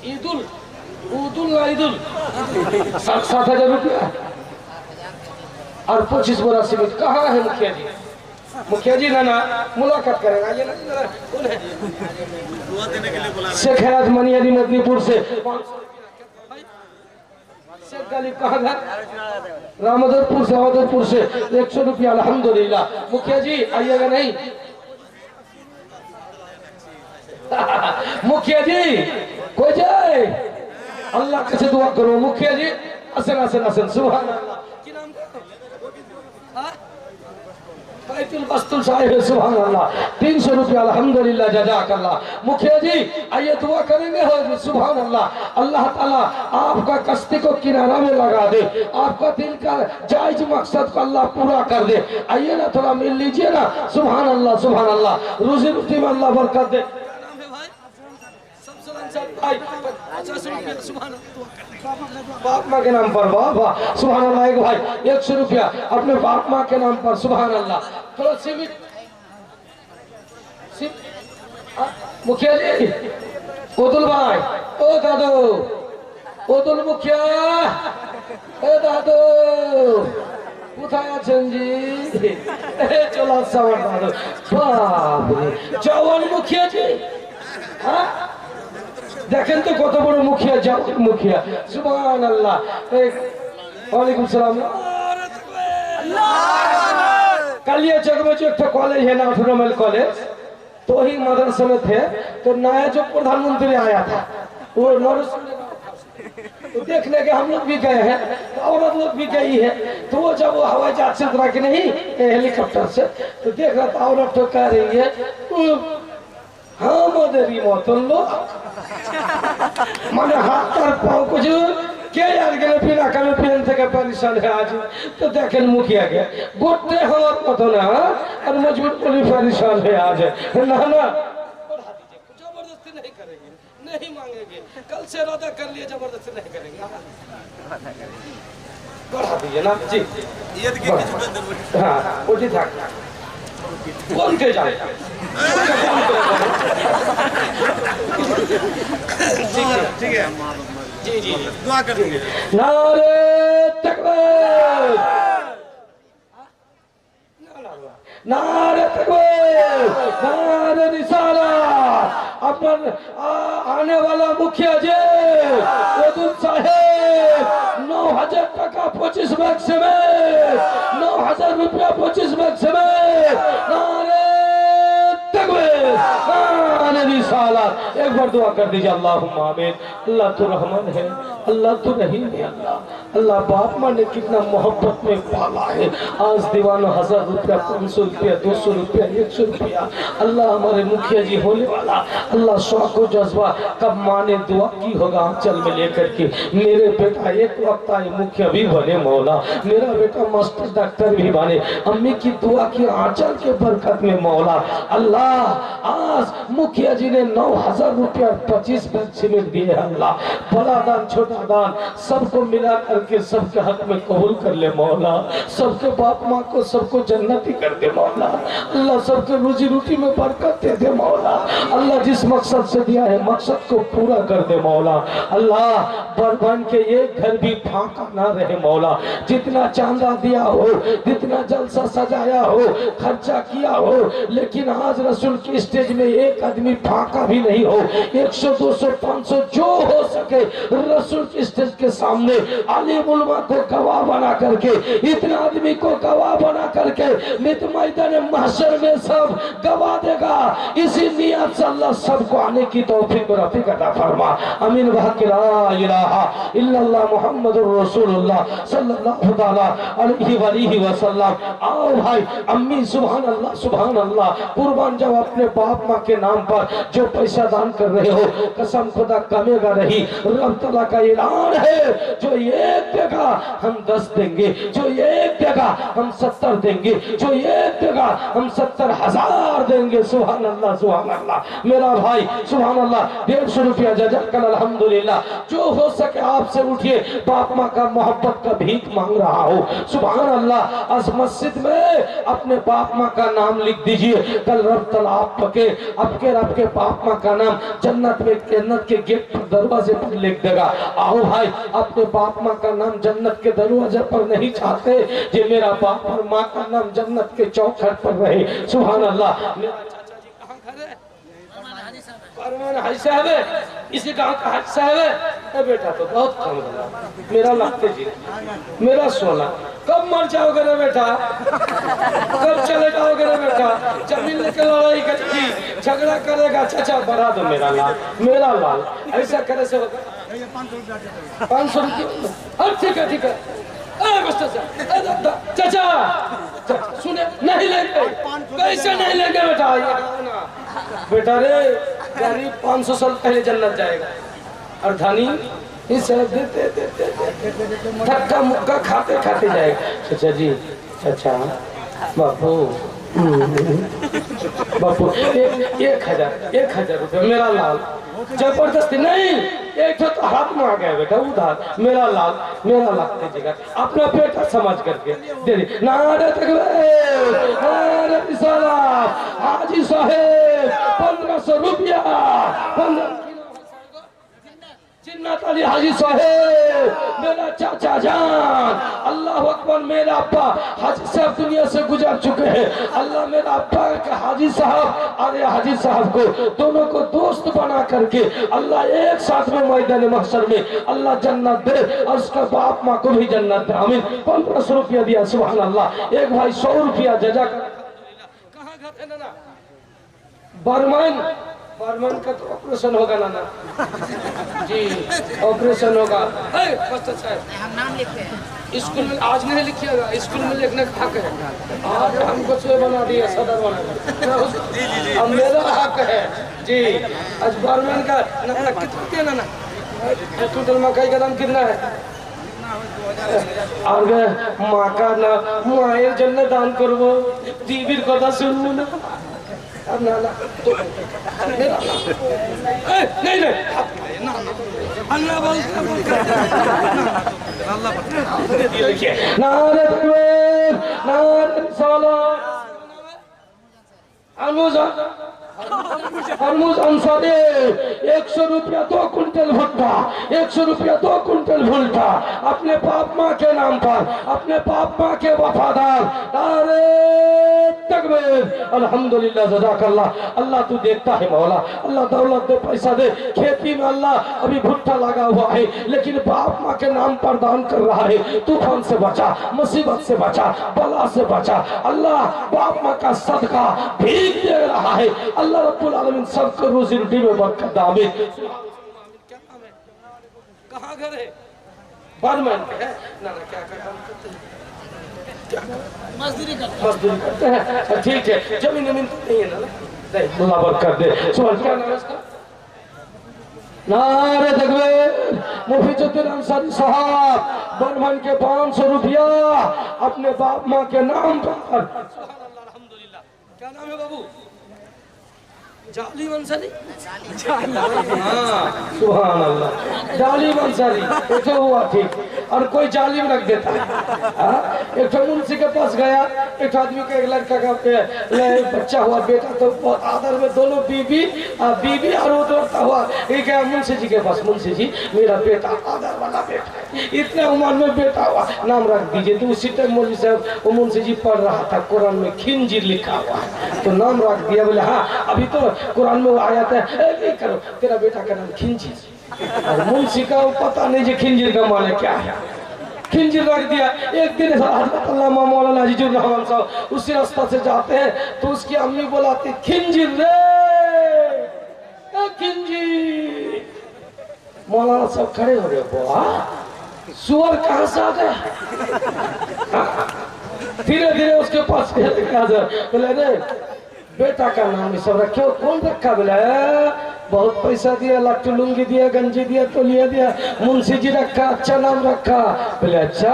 ईदुल 7,000 रुपया और 25 बोरा सीमेंट। कहाँ है मुखिया जी? मुखिया जी ना मुलाकात करेगा, ये ना कौन है? शेख हैराज मनियारी मदनीपुर से। शेख गालिब कहाँ घर? रामदरपुर से 100 रुपया। अल्हम्दुलिल्लाह। मुखिया जी आइएगा नहीं? मुखिया जी कोई जाए, अल्लाह कैसे दुआ करो। मुखिया जी असन असन असन सुभान अल्लाह। बैतुल वस्तु साहिब सुभान अल्लाह 300 रुपया अल्हम्दुलिल्लाह जज़ाकल्लाह। मुखिया जी आइए दुआ करेंगे हो सुभान अल्लाह। अल्लाह ताला आपका कश्ती को किनारा में लगा दे, आपका दिल का जायज मकसद को अल्लाह पूरा कर दे। आइए ना थोड़ा मिल लीजिए ना सुभान अल्लाह सुभान अल्लाह। रोजी रोटी में अल्लाह बरकत दे। बाप माँ के नाम पर वाह वाह सुभान अल्लाह। एक भाई 100 रुपया अपने बाप माँ के नाम पर सुभान अल्लाह। थोड़ा सीमित मुखिया जी ओदुल भाई ओ दादू ओदुल मुखिया ए दादू কোথায় আছেন জি? চলো সামনে দাদু বাপ রে জওয়ান মুখিয়া জি। হ্যাঁ দেখেন তো কত বড় মুখিয়া জওয়ান মুখিয়া সুবহানাল্লাহ। ওয়ালাইকুম সালাম। कालिया चौक में जो एक कॉलेज है ना 18 माइल कॉलेज, तो वही मदरसे में थे। तो नया जो प्रधानमंत्री आया था वो तो देखने के हम लोग भी गए हैं, तो औरत लोग भी गई है। तो वो जब वो हवाई जहाज से उतरा के नहीं हेलीकॉप्टर से तो देख रहा था औरत तो कह रही है हाँ मदरी मोतन लोग माने हाथ पर पाँव कुछ क्या यार के बिना कभी पहन থেকে परेशान है आज। तो देखें मुखिया के गोटे हवा मतो ना और मजबूत पुलिस परेशान है आज ना ना। जबरदस्ती नहीं करेंगे, नहीं मांगेंगे, कल से इरादा कर लिए जबरदस्ती नहीं करेंगे। बढ़ा दीजिए ना जी। हाँ वो जी था कौन के जाए ठीक है जी जी दुआ करेंगे। नारे तकबीर नारे तकबीर नारे रिसालत। अपन आने वाला मुखिया जी ओदुल साहेब 9000 টাকা 25 बैग से में 9000 रुपया 25 बैग से में नारे तकबीर नारे रिसालत। एक बार दुआ कर दीजिए अल्लाहुम्मा आमीन। अल्लाह तो रहमान है, अल्लाह तो रहीम है। अल्लाह अल्लाह बाप माँ ने कितना मोहब्बत में पाला है। आज दीवाना 1000 रुपया 500 रुपया 200 रुपया 100 रुपया अल्लाह हमारे मुखिया जी होने वाला अल्लाह शौक जज्बा कब माँ ने दुआ की होगा आंचल में लेकर के मेरे बेटा एक वक्त आए मुखिया भी बने मौला, मेरा बेटा मास्टर डॉक्टर भी बने, अम्मी की दुआ की आंचल के बरकत में मौला। अल्लाह आज मुखिया जी ने 9000 रुपया 25 बैग सीमेंट दिए। अल्लाह बड़ा दान छोटा दान सबको मिला करके सबके हक में कबूल कर ले मौला। सबके बाप माँ को सबको जन्नती कर दे मौला। अल्लाह सबके रोजी रोटी में बरकत दे दे मौला। अल्लाह जिस मकसद से दिया है मकसद को पूरा कर दे मौला। अल्लाह बन के एक घर भी फाका ना रहे मौला। जितना चांदा दिया हो जितना जलसा सजाया हो खर्चा किया हो लेकिन आज रसूल की स्टेज में एक आदमी फाका भी नहीं हो। 100 200 500 जो हो सके रसूल की स्टेज के सामने आलिम उलमा को गवाह बना करके इतना आदमी को गवाह बना करके मित मैदान महशर में सब गवाह देगा। इसी नियत से अल्लाह सबको आने की तौफीक और रफीक अता फरमा। आमीन बहक़ ला इलाहा इल्लल्लाह मुहम्मदुर रसूलुल्लाह सल्लल्लाहु तआला अलैहि वसल्लम। आओ भाई अम्मी सुभान अल्लाह कुर्बान जब अपने बाप माँ के नाम पर जो पैसा दान कर रहे हो कसम खुदा कमेगा नहीं। रब तआला का ऐलान है जो एक देगा हम 10 देंगे, जो एक देगा हम 70 देंगे, जो एक देगा हम 70,000 देंगे। सुभान अल्लाह मेरा भाई सुभान अल्लाह 150 रुपया जज़ाकल्लाह अल्हम्दुलिल्लाह। जो हो सके आपसे उठिए बाप माँ का मोहब्बत का भीख मांग रहा हो सुभान अल्लाह। आज मस्जिद में अपने बाप माँ का नाम लिख दीजिए कल रब तआला आपके आपके बाप माँ का नाम जन्नत के गेट पर दरवाजे पर लिख देगा। आओ भाई अपने बाप माँ का नाम जन्नत के दरवाजे पर नहीं चाहते कि मेरा बाप और माँ का नाम जन्नत के चौखट पर रहे सुभान अल्लाह। मेरा चाचा जी कहाँ घर है? परमान हाजी साहब है, इसी गांव का हाजी साहब है। बेटा तो बहुत कम मेरा लगते जी मेरा सोना कब मर जाओगे रे बेटा, कब चले जाओगे रे बेटा? जमीन लेके लड़ाई करेगी झगड़ा करेगा चाचा बढ़ा दो मेरा लाल ऐसा करे से 500 रुपया। ठीक है चाचा सुने, नहीं लेंगे, कैसे नहीं लेंगे बेटा? बेटा रे गरीब 500 साल पहले जन्नत जाएगा और धनी इसे देते देते धक्का मुक्का खाते खाते जाएगा। चाचा जी, चाचा बापू बापू 1000 रुपये मेरा लाल, जबरदस्ती नहीं, एक तो हाथ में आ गया बेटा उधार, मेरा लाल दीजिएगा, अपना बेटा समझ करके दे दी। नारे तकबीर, नारे रिसालत, हाजी साहेब 1500 रुपया, 15 जिन्नत अली हाजी साहेब मेरा चाचा जान, अल्लाह अकबर। मेरा अब्बा हाजी साहब दुनिया से गुजर चुके हैं, अल्लाह मेरा अब्बा के हाजी साहब और हाजी साहब को दोनों को दोस्त बना करके अल्लाह एक साथ में मैदान महशर में अल्लाह जन्नत दे और उसका बाप माँ को भी जन्नत दे, आमीन। 1500 रुपया दिया, सुभान अल्लाह। एक भाई 100 रुपया जजा। कहाँ घर है ना? बर्मन का तो ऑपरेशन होगा ना जी, ऑपरेशन होगा। नाम लिखे स्कूल में, आज नहीं लिखिएगा, स्कूल में लिखने का हक है। आज हमको से बना दिया, सदर बना दिया, अब मेरा हक है जी। आज बर्मन का कितना ना टोटल मकाई का दाम कितना है? और माँ का ना मायर जन्नत दान करबो, दीवीर कथा सुनबो ना। अब ना तो मेरा नहीं अल्लाह नारे तकबीर, नारे रिसालत। हरमुज अंसारी 100 रुपया 2 कुंटल भुट्टा, 100 रुपया 2 कुंटल भुट्टा अपने बाप माँ के नाम पर, अपने बाप माँ के वफादार। नारे तकबीर, अल्हम्दुलिल्लाह, जज़ाकल्लाह। अल्लाह तू देखता है मौला, अल्लाह दौलत दे, पैसा दे। खेती में अल्लाह अभी भुट्टा लगा हुआ है, लेकिन बाप माँ के नाम पर दान कर रहा है। तूफान से बचा, मुसीबत से बचा, बला से बचा। अल्लाह बाप माँ का सदका भीख दे रहा है। अल्लाह रब्बुल आलमीन सबको रोजी रोटी में बरकत, आमीन। क्या नाम है? कहाँ घर है? बर्मन है ना? क्या काम करते हैं? मजदूरी करते हैं। ठीक है, जमीन तो नहीं है ना? नहीं, अल्लाह बरकत दे। सुभान, क्या नाम है इसका? नारे तकबीर, मुफीजुद्दीन अंसारी साहब बर्मन के 500 रुपया अपने बाप माँ के नाम पर। अल्हम्दुलिल्लाह। क्या नाम है बाबू? जालिम अंसारी। हाँ, सुभान अल्लाह, जालिम अंसारी तो हुआ ठीक। और कोई जालिम रख देता है। एक मुंशी के पास गया, एक आदमी का एक लड़का का बच्चा हुआ, बेटा तो आदर में दोनों बीबी और वो दौड़ता हुआ गया मुंशी जी के पास। मुंशी जी, मेरा बेटा आदर वाला बेटा है, इतने उम्र में बेटा हुआ, नाम रख दीजिए। तो उसी टाइम मौलवी साहब वो मुंशी जी पढ़ रहा था, कुरान में खिंजीर लिखा हुआ है, तो नाम रख दिया। बोले हाँ, अभी तो कुरान में वो आया था, करो तेरा बेटा का नाम खिंजीर। और मुंशी का पता नहीं जी खिंजीर का माने क्या है, खिंजीर रख दिया। एक दिन हज़रत अल्लामा मौलाना अजीजुर रहमान साहब उसी रास्ता से जाते हैं, तो उसकी अम्मी बोलाती, खिंजीर रे खिंजीर। मौलाना साहब खड़े हो गए, बुआ सुअर कहाँ से आ गया? धीरे धीरे उसके पास बोले बेटा का नाम ये सब रखे हो, कौन रखा? बोला बहुत पैसा दिया, लाटू लुंगी दिया, गंजी दिया, तोलिया दिया, मुंशी जी रखा, अच्छा नाम रखा। बोले अच्छा,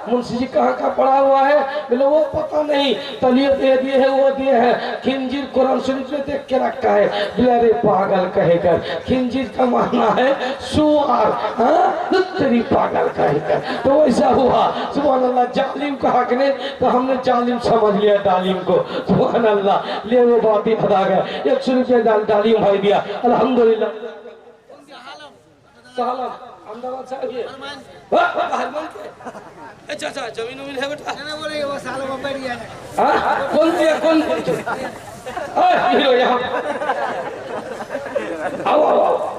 मुंशी जी कहाँ का पढ़ा हुआ है? बोले वो पता नहीं, तलिया दे दिए है, वो दिए है, खिंजीर कुरान शरीफ में देख के रखा है। बोले अरे पागल कहेकर, खिंजीर का मानना है सुअर, तेरी पागल कहेकर। तो वैसा हुआ, सुभान अल्लाह। जालिम कहा कि नहीं, तो हमने जालिम समझ लिया डालिम को, सुभान अल्लाह। ले वो बात ही अदा गया, 100 रुपया डालिम भाई दिया, अल्हम्दुलिल्लाह। अहमदाबाद से आइए। अच्छा जमीन उमीन है बेटा? वो सालों में बैठ गया है। कौन दिया? कौन? यहाँ आओ।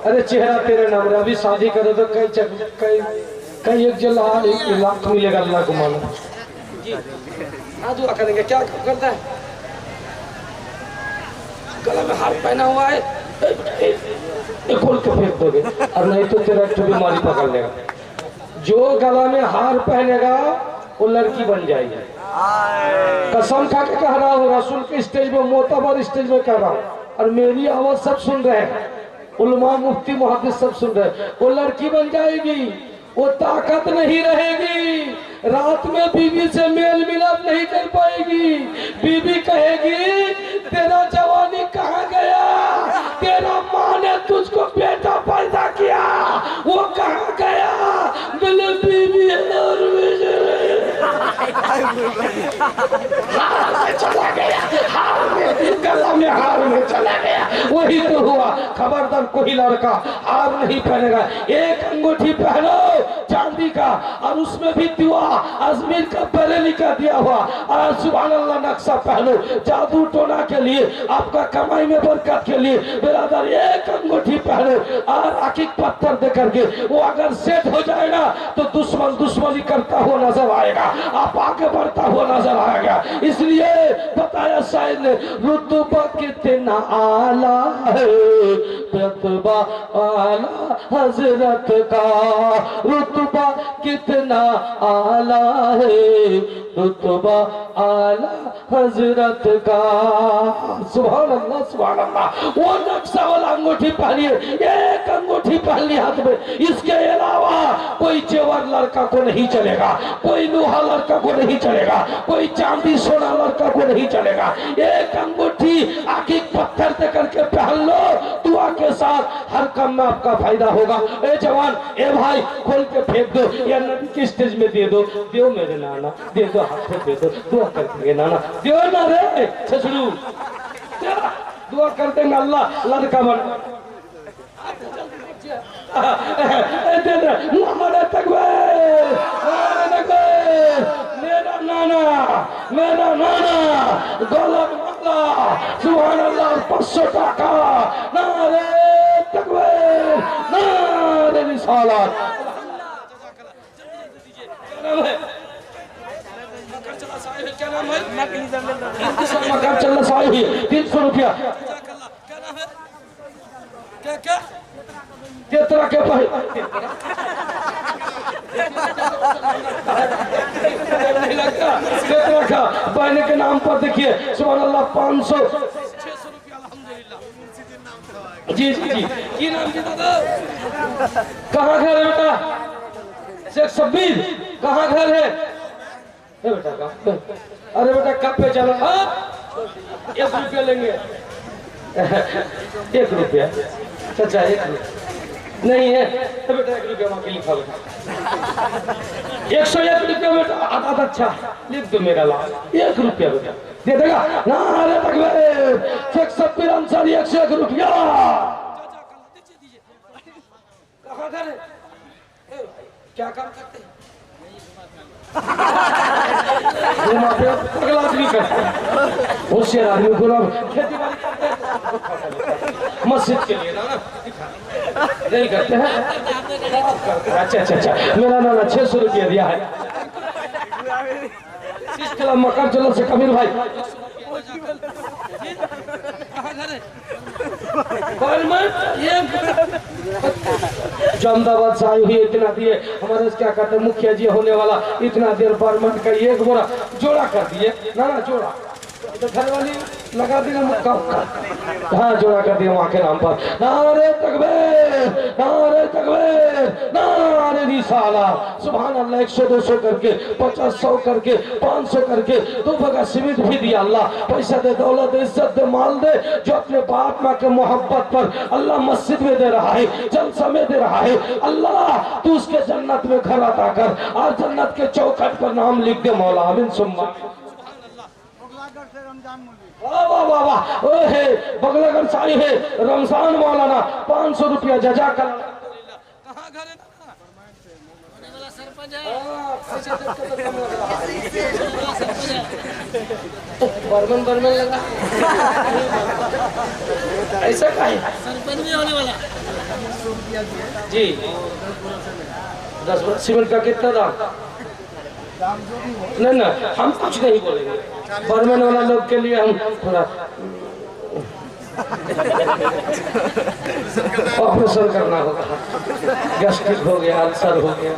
अरे चेहरा तेरे नाम रे, अभी शादी करो तो कई एक जो लाख मिलेगा, अल्लाह को मानो जी। हाँ दुआ करेंगे। क्या करता है? गला में हार पहना हुआ है, खोल के फेंक दोगे, और नहीं तो तेरा एक बीमारी पकड़ लेगा। जो गला में हार पहनेगा वो लड़की बन जाएगी। कसम खा के कह रहा हूँ, रसूल के स्टेज में, मोतबर स्टेज में कह रहा हूँ, और मेरी आवाज सब सुन रहे हैं, उलमा मुफ्ती मुहद्दिस सब सुन रहे हैं। वो लड़की बन जाएगी, वो ताकत नहीं रहेगी, रात में बीवी से मेल मिलाप नहीं कर पाएगी। बीवी कहेगी तेरा जवानी कहाँ गया, तेरा माँ ने तुझको बेटा पैदा किया, वो कहाँ गया, बोले बीवी और चला गया, गला में हार में चला गया। वही तो हुआ। खबरदार कोई लड़का हार नहीं पहनेगा। एक अंगूठी पहनो चांदी का, और उसमें भी दिवा अजमेर का बरेली का दिया हुआ, और सुभान अल्लाह नक्शा पहनो, जादू टोना के लिए, आपका कमाई में बरकत के लिए। बिरादर एक अंगूठी पहनो और अकीक पत्थर दे करके, वो अगर सेट हो जाएगा तो दुश्मन दुश्मनी करता हुआ नजर आएगा, आप आगे बढ़ता हुआ नजर आएगा। इसलिए बताया शायद ने, रुतबा कितना आला है, रुतबा आला हजरत का, रुतबा कितना आला है, रुतबा आला हजरत का। सुभान अल्लाह सुभान अल्लाह। वो नक्शा वाला अंगूठी पहनिए, एक अंगूठी पहन ली हाथ में, इसके अलावा कोई जेवर लड़का को नहीं चलेगा, कोई लोहा लड़का को नहीं चलेगा, कोई चांदी सोना लड़का को नहीं चलेगा। एक अंगूठी आखिर पत्थर दे करके पहन लो, दुआ के साथ हर काम में आपका फायदा होगा। ए जवान, ए भाई, खोल के फेंक दो या नदी के स्टेज में दे दो, दो मेरे नाना, दे दो, हाथ में दे दो, दुआ कर देंगे नाना, दो ना रे छछड़ू, दुआ कर देंगे अल्लाह लड़का बन। मेरा नाना गोलम सुभान अल्लाह 500 टाका, नारे तकबीर, नारे रिसालत। क्या नाम है? मकान चलना साहिब 300 रुपया। क्या क्या तेतरा के तेतरा का बहने के नाम पर देखिए सुभान अल्लाह 500 600 रुपया अल्हम्दुलिल्लाह। जी जी जी, की नाम जी दादा? कहाँ घर है बेटा? शेख शब्बीर, कहाँ घर है? बेटा का, अरे बेटा कब पे चलो? 1 रुपया लेंगे। 1 रुपया चाचा, 1 रुपया नहीं है तो बेटा 1 रुपया वहाँ के लिखा बेटा। 101 रुपया बेटा, आधा अच्छा लिख दो मेरा लाल। 1 रुपया बेटा दे देगा ना? अरे तकबीर, शेख शब्बीर अंसारी 101 रुपया। कहाँ घर है? क्या काम करते हैं? पगला आदमी करते हैं, होशियार आदमी को खेती बाड़ी करते हैं, मस्जिद के लिए ना नहीं करते हैं। अच्छा अच्छा अच्छा, मेरा नाना 600 रुपया दिया है। मकर चलो से कबीर भाई, अहमदाबाद से आई हुई, इतना दिए। हमारे क्या कहते हैं मुखिया जी होने वाला, इतना देर परमंड का 1 बोरा जोड़ा कर दिए ना, जोड़ा तो घर वाली लगा दी ना, हाँ जोड़ा कर दिया वहाँ के नाम पर। नारे तकबीर, नारे तकबीर, नारे रिसालत। सुभान अल्लाह। 100-200 करके, 50-100 करके, 500 करके 2 बगा सीमेंट भी दिया। अल्लाह पैसा दे, दौलत दे, इज्जत दे, माल दे, जो अपने बाप माँ के मोहब्बत पर अल्लाह मस्जिद में दे रहा है, जलसा में दे रहा है। अल्लाह तू उसके जन्नत में घर अता कर और जन्नत के चौखट पर नाम लिख दे मौला। आमीन सुम्मा। वाह वाह वाह वाह। ओहे बगलागढ़ से आई है रमजान मौलाना, 500 रुपया जजाक अल्लाह। कहाँ घर है? बर्मन बर्मन लगा ऐसा का है? सरपंच भी होने वाला जी। 10 बोरा सीमेंट का कितना दाम? नहीं ना, हम कुछ नहीं बोलेंगे। बर्मन वाला लोग के लिए हम थोड़ा ऑपरेशन करना होगा, गैस्ट्रिक हो गया, अल्सर हो गया,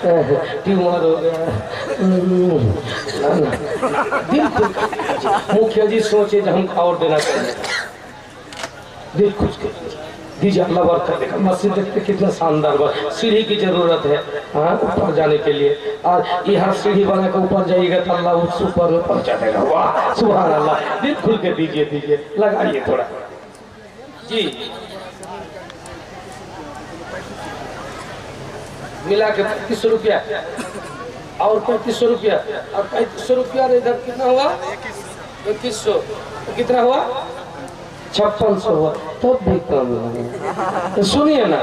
ट्यूमर हो गया। दिल मुखिया जी सोचे जो हमको और देना चाहिए, दिल खुश कर दीजिए, अल्लाह बरकत देगा। मस्जिद देखते कितना शानदार बा, सीढ़ी की जरूरत है हाँ ऊपर जाने के लिए, और यहाँ सीढ़ी बना के ऊपर जाइएगा तो अल्लाह उस ऊपर पहुंचा देगा। वाह सुभान अल्लाह, दिल खुल के दीजिए दीजिए, लगाइए थोड़ा जी, मिला के 3500 रुपया और 3500 रुपया और 3500 रुपया, इधर कितना हुआ 2100, कितना हुआ 5600 हुआ, तब भी कम तो सुनिए ना,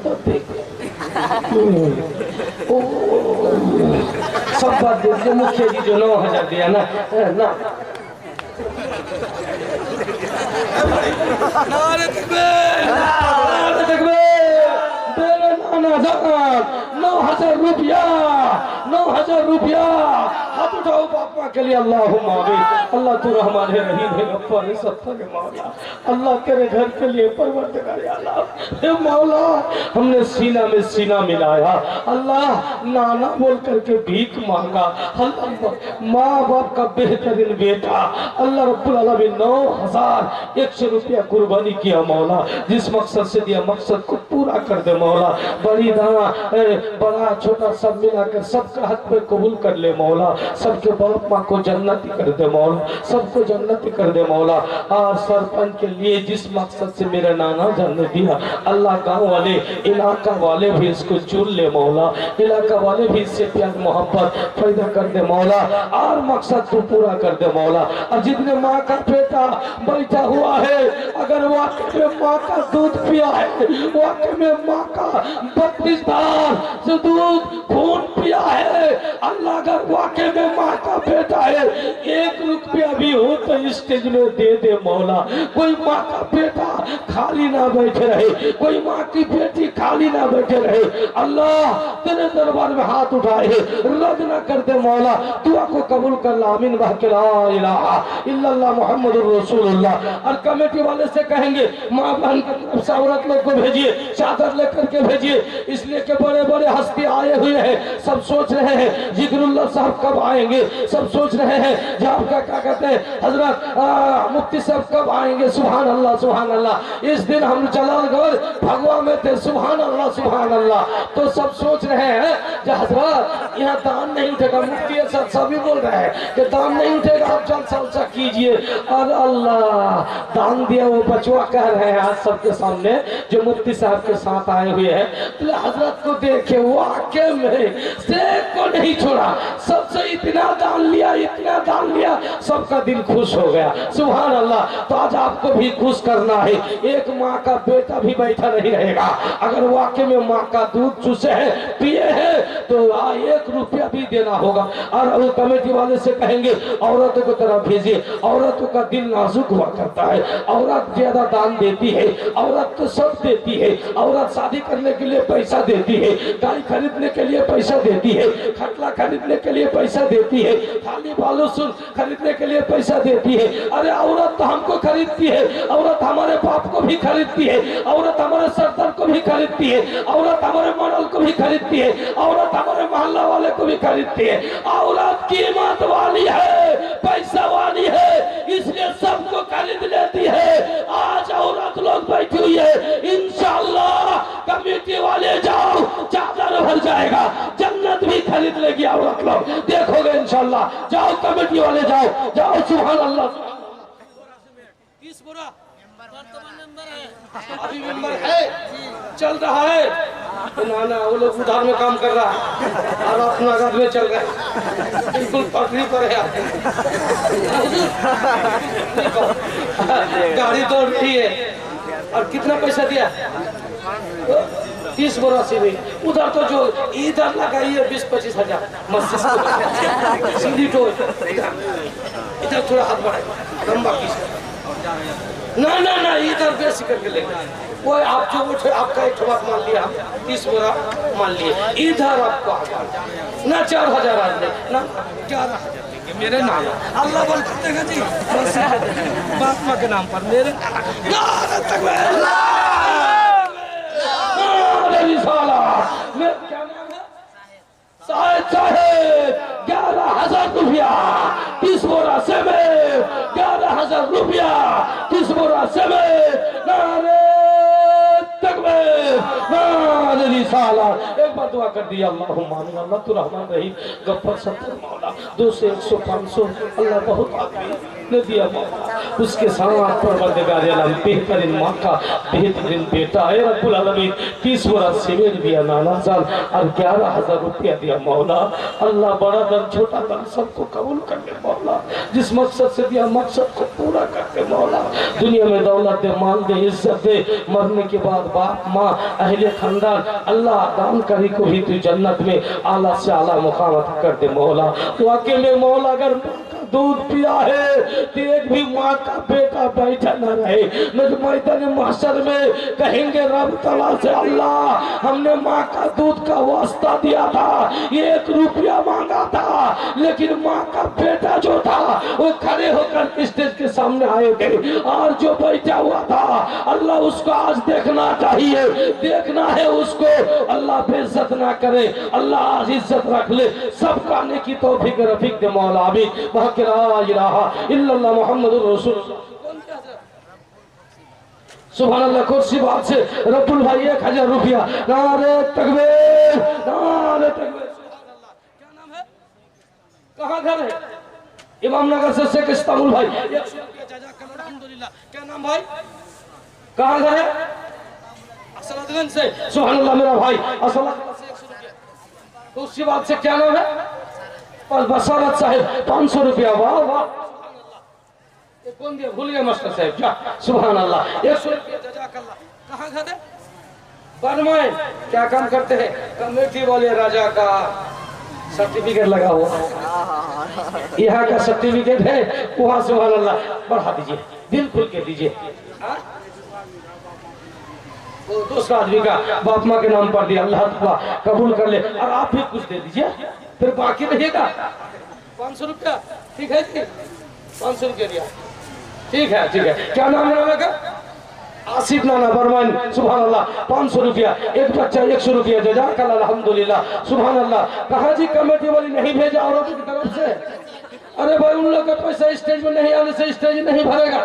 तब भी सब बात देखिए। मुखिया जी जो 9000 दिया ना ना नाना 9000 रुपया, 9000 रुपया, हाथ उठाओ पापा के लिए। अल्लाहुम्मा आमीन। अल्लाह तू रहमान है रहीम है गफ्फार है सत्तर है मौला, अल्लाह तेरे घर के लिए परवरदिगार या अल्लाह हे मौला, हमने सीना में सीना मिलाया अल्लाह, नाना बोल करके भीख मांगा अल्लाह, माँ बाप का बेहतरीन बेटा अल्लाह रब्बुल आलमीन 9100 रुपया कुर्बानी किया मौला, जिस मकसद से दिया मकसद को पूरा कर दे मौला, बड़ी दाना बड़ा छोटा सब मिलाकर सबका हक में कबूल कर ले मौला, सबके बाप माँ को जन्नती कर दे मौला, सबको जन्नती कर दे मौला। और सरपंच के लिए जिस मकसद से मेरा नाना जान ने दिया अल्लाह, गाँव वाले इलाका वाले भी इसको चुन ले मौला, इलाका वाले भी इससे प्यार मोहब्बत पैदा कर दे मौला, और मकसद तू पूरा कर दे मौला। और जितने माँ का बेटा बैठा हुआ है, अगर वाकई में माँ का दूध पिया है, वाकई में माँ का 32 बार से दूध खून पिया है, अल्लाह अगर वाकई में माँ का बेटा है, 1 रुपया भी हो तो स्टेज में दे दे मौला। कोई माँ का बेटा खाली ना बैठे रहे, कोई माँ की बेटी खाली ना बैठे रहे, अल्लाह तेरे दरबार में हाथ उठाए रद्द ना कर दे मौला, दुआ को कबूल कर ला। आमीन बहके ला इलाहा इल्लल्लाह मुहम्मदुर रसूलुल्लाह। और कमेटी वाले से कहेंगे माँ बहन की तरफ से औरत लोग को भेजिए, चादर लेकर के भेजिए, इसलिए कि बड़े बड़े हस्ती आए हुए हैं, सब सोच रहे हैं जिक्रुल्लाह साहब कब आएंगे, सब सोच रहे हैं जो आपका क्या कहते हैं हजरत मुफ्ती साहब कब आएंगे। सुभान अल्लाह सुभान अल्लाह। इस दिन हम जलालगढ़ भगवा में थे, सुभान अल्लाह सुभान अल्लाह। तो सब सोच रहे हैं जो हजरत यहाँ दान नहीं उठेगा, मुफ्ती साहब सभी बोल रहे हैं कि दान नहीं उठेगा, आप जलसा उलसा कीजिए। और अल्लाह दान दिया वो बचवा कह रहे हैं आज सबके सामने जो मुफ्ती साहब के साथ आए हुए हैं, तो हजरत को देखे वाकई में से को नहीं छोड़ा, सबसे इतना दान लिया, इतना दान लिया, सबका दिल खुश हो गया। सुभान अल्लाह। तो आज आपको भी खुश करना है, एक माँ का बेटा भी बैठा नहीं रहेगा, अगर वाकई में माँ का दूध चूसे है पिए है तो 1 रुपया भी देना होगा। और कमेटी वाले से कहेंगे औरतों को तरफ भेजिए, औरतों का दिल नाजुक हुआ करता है, औरत ज्यादा दान देती है, औरत तो सब देती है, औरत शादी करने के लिए पैसा देती है, गाय खरीदने के लिए पैसा देती है, खटला खरीदने के लिए पैसा देती है, थाली बालू सुन खरीदने के लिए पैसा देती है। अरे औरत तो हमको खरीदती है, औरत हमारे बाप को भी खरीदती है, औरत हमारे सरदार को भी खरीदती है, औरत हमारे मॉडल को भी खरीदती है, औरत हमारे मोहल्ला वाले को भी खरीदती है। औरत कीमत वाली है, पैसा वाली है, इसलिए सबको खरीद लेती है। आज औरत लोग बैठी हुई है, इंशाअल्लाह कमेटी वाले जाओ चादर भर जाएगा, जन्नत भी खरीद लेगी औरत लोग, देखोगे इंशाअल्लाह। जाओ कमेटी वाले जाओ जाओ, सुभान अल्लाह। 30 बोरा अभी मेंबर है, चल रहा है ना ना, वो लोग उधार में काम कर रहा है और अपना नगद में चल रहा है, बिल्कुल पटरी पर है। गाड़ी दौड़ रही है। और कितना पैसा दिया 30 बोरा से भी, उधर तो जो इधर लगाइए 20-25 हजार मस्जिद सीधी टोल, इधर थोड़ा हाथ बढ़ाए लंबा खींच, ना ना ना इधर बेसी करके लेंगे। वो आप जो उठे आपका एक बात मान लिया, 30 बोरा मान लिए, इधर आपको ना 4000 आज ले ना 11000 देंगे मेरे नाम, अल्लाह बोल देगा जी बाप माँ के नाम पर मेरे क्या नाम है नाज़ रिसालत। एक बार दुआ कर दिया अल्लाहुम्मा आमीन। अल्लाह तू रहमान रहीम गफ्फार सत्तर मौला 200 100 500 अल्लाह बहुत आदमी ने दिया मौला। उसके साथ परवरदिगार आलम बेहतरीन माँ का बेहतरीन बेटा है रब्बुल आलमीन 30 बोरा सीमेंट दिया, नाना साल और 11,000 रुपया दिया मौला। अल्लाह बड़ा दर छोटा दर सबको कबूल कर ले मौला। जिस मकसद से दिया मकसद को पूरा कर दे मौला। दुनिया में दौलत दे, माल दे, इज्जत दे, मरने के बाद बाप माँ अहले खानदान अल्लाह दान करी को भी तू जन्नत में आला से आला मुकाम कर दे मौला। वाकई में मौला अगर दूध पिया है तो एक भी माँ का बेटा बैठा न रहे। मैदान महशर में कहेंगे रब तआला से अल्लाह हमने माँ का दूध का वास्ता दिया था, 1 रुपया मांगा था, लेकिन माँ का बेटा जो था वो खड़े होकर स्टेज के सामने आए थे और जो बैठा हुआ था अल्लाह उसको आज देखना चाहिए, देखना है उसको। अल्लाह बेइज्जत ना करे, अल्लाह आज इज्जत रख ले। सबका नेकी तौफीक रफीक दे मौला आमीन। ला इलाहा इल्लल्लाह मुहम्मदुर रसूलुल्लाह। सुभान अल्लाह। कुर्सी बात से रब्बुल भाई 1000 रुपया। नारे तकबीर, नारे तकबीर। क्या नाम है, कहाँ घर है? इमाम नगर से शेख इस्तामुल भाई 100 रुपया जज़ाकल्लाह अल्हम्दुलिल्लाह। क्या नाम भाई, कहाँ घर है? असलातगंज से। सुभान अल्लाह मेरा भाई असलातगंज से 100 रुपया। कुर्सी बात से क्या नाम है? बसारत साहब 500 रुपया। वाह वाह, कौन दिया भूल गया मास्टर साहब। जा सुभान अल्लाह 100 रुपया जज़ाकल्लाह। कहाँ घर है? बरमाइन। क्या काम करते हैं? कमेटी वाले राजा का सर्टिफिकेट लगा हुआ, यहाँ का सर्टिफिकेट है वहाँ। सुभान अल्लाह बढ़ा दीजिए, दिल खुल के दीजिए। वो दूसरा आदमी का बाप माँ के नाम पर दिया, अल्लाह ताला कबूल कर ले। और आप भी कुछ दे दीजिए, फिर बाकी रहेगा 500 रुपया। ठीक है जी, 500 रुपया दिया। ठीक है ठीक है। क्या नाम है का? आसिफ नाना बरमान। सुभान अल्लाह 500 रुपया। एक बच्चा 100 रुपया जज़ाकल्लाह अल्हम्दुलिल्लाह। सुभान अल्लाह। कहा जी कमेटी वाली नहीं भेजा औरतों की तरफ से? अरे भाई उन लोग का पैसा स्टेज में नहीं आने से स्टेज नहीं भरेगा,